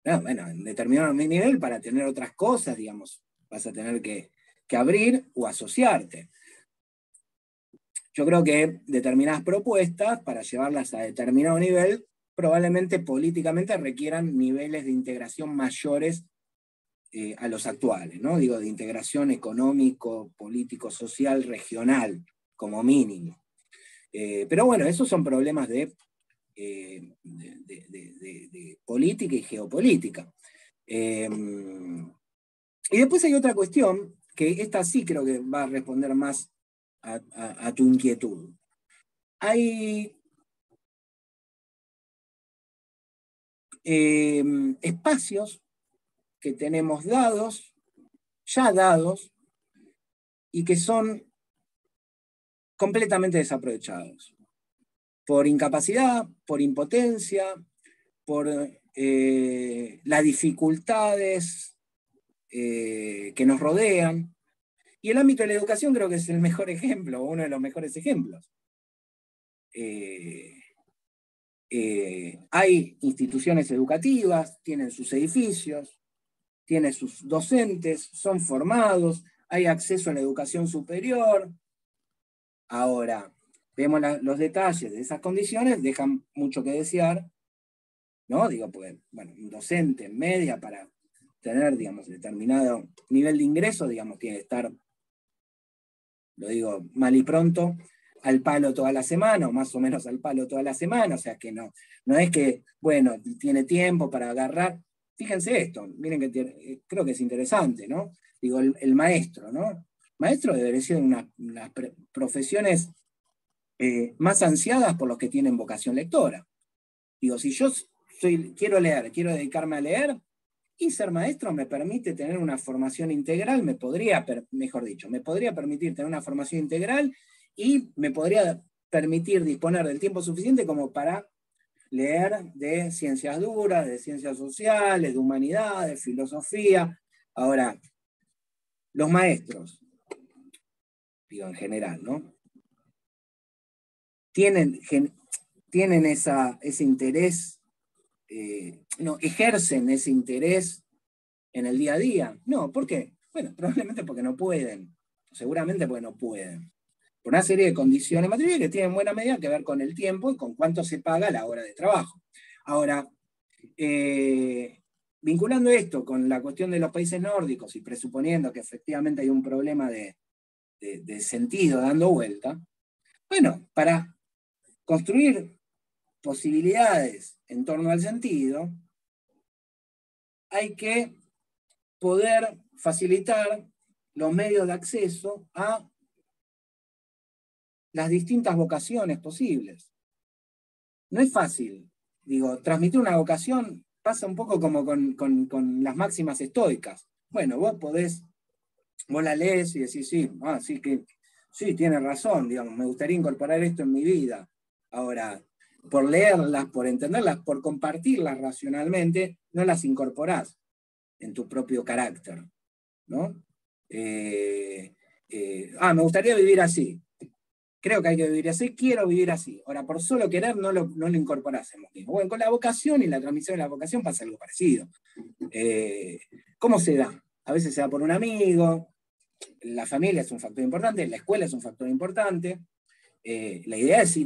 bueno, en determinado nivel, para tener otras cosas, digamos, vas a tener que abrir o asociarte. Yo creo que determinadas propuestas, para llevarlas a determinado nivel, probablemente políticamente requieran niveles de integración mayores a los actuales, ¿no? Digo, de integración económico, político, social, regional, como mínimo. Pero bueno, esos son problemas de política y geopolítica. Y después hay otra cuestión, que esta sí creo que va a responder más a tu inquietud. espacios que tenemos dados, ya dados, y que son completamente desaprovechados. Por incapacidad, por impotencia, por las dificultades que nos rodean. Y el ámbito de la educación creo que es el mejor ejemplo, uno de los mejores ejemplos. Hay instituciones educativas, tienen sus edificios, tienen sus docentes, son formados, hay acceso a la educación superior. Ahora, vemos los detalles de esas condiciones, dejan mucho que desear, ¿no? Digo, pues, bueno, un docente en media para tener, digamos, determinado nivel de ingreso, digamos, tiene que estar, lo digo mal y pronto, al palo toda la semana, o más o menos al palo toda la semana, o sea que no es que, bueno, tiene tiempo para agarrar. Fíjense esto, miren que creo que es interesante, ¿no? Digo, el maestro, ¿no? Maestro debería ser una de las profesiones más ansiadas por los que tienen vocación lectora. Digo, si yo quiero leer, quiero dedicarme a leer, y ser maestro me permite tener una formación integral, me podría permitir tener una formación integral y me podría permitir disponer del tiempo suficiente como para leer de ciencias duras, de ciencias sociales, de humanidades, de filosofía. Ahora, los maestros, digo en general, ¿no? Tienen ese interés, ejercen ese interés en el día a día. No, ¿por qué? Bueno, probablemente porque no pueden, seguramente porque no pueden. Por una serie de condiciones materiales que tienen en buena medida que ver con el tiempo y con cuánto se paga la hora de trabajo. Ahora, vinculando esto con la cuestión de los países nórdicos y presuponiendo que efectivamente hay un problema de sentido dando vuelta, bueno, para construir posibilidades en torno al sentido, hay que poder facilitar los medios de acceso a las distintas vocaciones posibles. No es fácil, digo, transmitir una vocación pasa un poco como con las máximas estoicas. Bueno, vos la lees y decís, sí, tiene razón, digamos, me gustaría incorporar esto en mi vida. Ahora, por leerlas, por entenderlas, por compartirlas racionalmente, no las incorporás en tu propio carácter, ¿no? Me gustaría vivir así. Creo que hay que vivir así, quiero vivir así. Ahora, por solo querer no lo incorporás en vos mismo. Bueno, con la vocación y la transmisión de la vocación pasa algo parecido. ¿Cómo se da? A veces se da por un amigo, la familia es un factor importante, la escuela es un factor importante. La idea es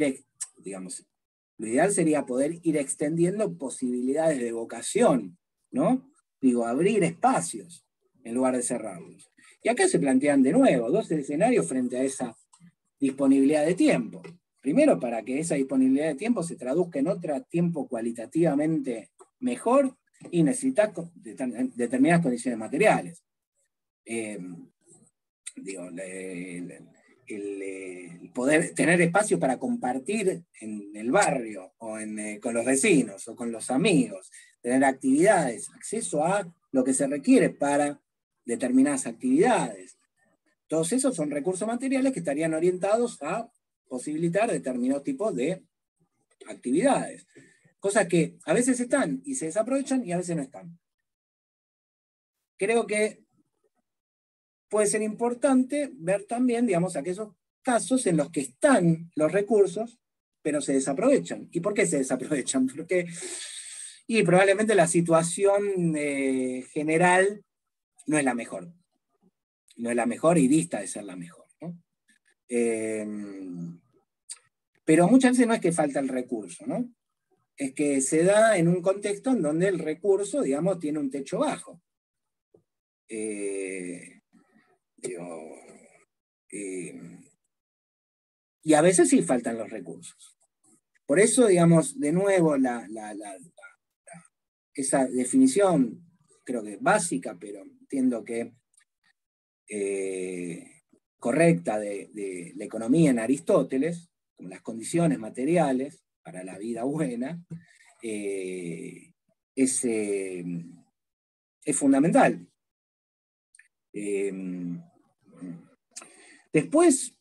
lo ideal sería poder ir extendiendo posibilidades de vocación, ¿no? Digo, abrir espacios en lugar de cerrarlos. Y acá se plantean de nuevo dos escenarios frente a esa disponibilidad de tiempo. Primero, para que esa disponibilidad de tiempo se traduzca en otro tiempo cualitativamente mejor y necesitas determinadas condiciones materiales. El poder tener espacio para compartir en el barrio o con los vecinos o con los amigos, tener actividades, acceso a lo que se requiere para determinadas actividades. Todos esos son recursos materiales que estarían orientados a posibilitar determinados tipos de actividades. Cosas que a veces están y se desaprovechan y a veces no están. Creo que puede ser importante ver también, digamos, aquellos casos en los que están los recursos, pero se desaprovechan. ¿Y por qué se desaprovechan? Porque probablemente la situación general no es la mejor. No es la mejor y dista de ser la mejor, ¿no? Pero muchas veces no es que falta el recurso, ¿no? Es que se da en un contexto en donde el recurso, digamos, tiene un techo bajo. Y a veces sí faltan los recursos. Por eso, digamos, de nuevo, esa definición, creo que básica, pero entiendo que correcta de la economía en Aristóteles, como las condiciones materiales para la vida buena, es fundamental. Después,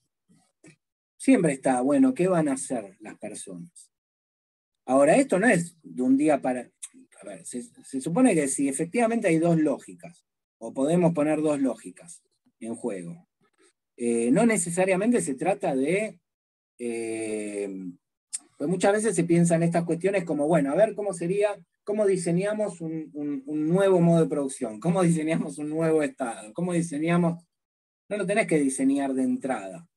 siempre está, bueno, ¿qué van a hacer las personas? Ahora, esto no es de un día para... A ver, se supone que si efectivamente hay dos lógicas, o podemos poner dos lógicas en juego, no necesariamente se trata de... pues muchas veces se piensan estas cuestiones como, bueno, a ver cómo diseñamos un nuevo modo de producción, cómo diseñamos un nuevo Estado, cómo diseñamos... No lo tenés que diseñar de entrada.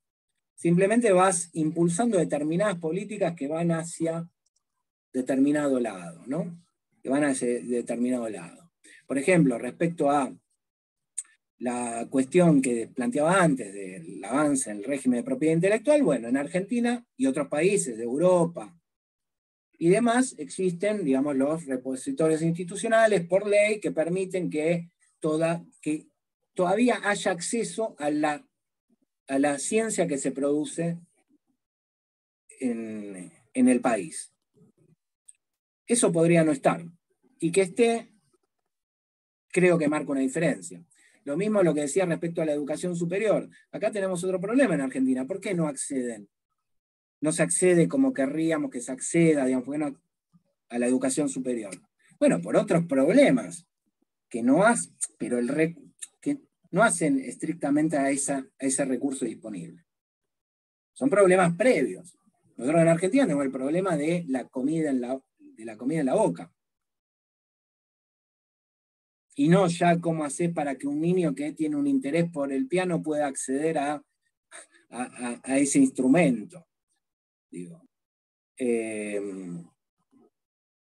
Simplemente vas impulsando determinadas políticas que van hacia determinado lado, ¿no? Que van hacia determinado lado. Por ejemplo, respecto a la cuestión que planteaba antes del avance en el régimen de propiedad intelectual, bueno, en Argentina y otros países de Europa y demás existen, digamos, los repositorios institucionales por ley que permiten que todavía haya acceso a la ciencia que se produce en el país. Eso podría no estar. Y que esté, creo que marca una diferencia. Lo mismo lo que decía respecto a la educación superior. Acá tenemos otro problema en Argentina. ¿Por qué no acceden? No se accede como querríamos que se acceda, digamos, a la educación superior. Bueno, por otros problemas que no que no hacen estrictamente a ese recurso disponible. Son problemas previos. Nosotros en Argentina tenemos el problema de la comida en la boca. Y no ya cómo hacer para que un niño que tiene un interés por el piano pueda acceder a ese instrumento. Digo.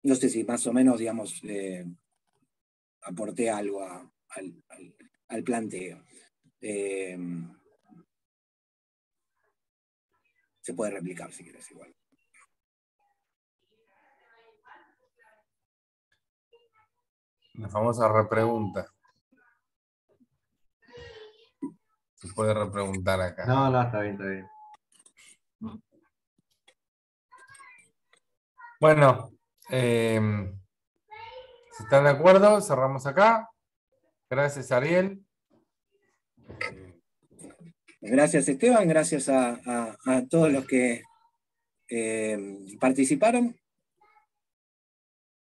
No sé si más o menos, digamos, aporté algo al planteo. Se puede replicar si quieres igual. La famosa repregunta. Se puede repreguntar acá. No, está bien. Bueno, si están de acuerdo, cerramos acá. Gracias, Ariel. Gracias, Esteban. Gracias a todos los que participaron.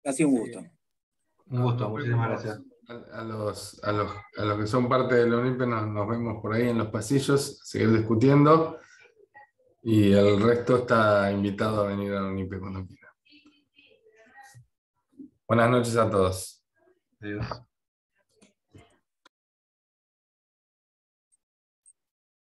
Ha sido un gusto. Un gusto, muchísimas gracias. A los que son parte de la UNIPE nos vemos por ahí en los pasillos, a seguir discutiendo. Y el resto está invitado a venir a la UNIPE cuando quiera. Buenas noches a todos. Adiós.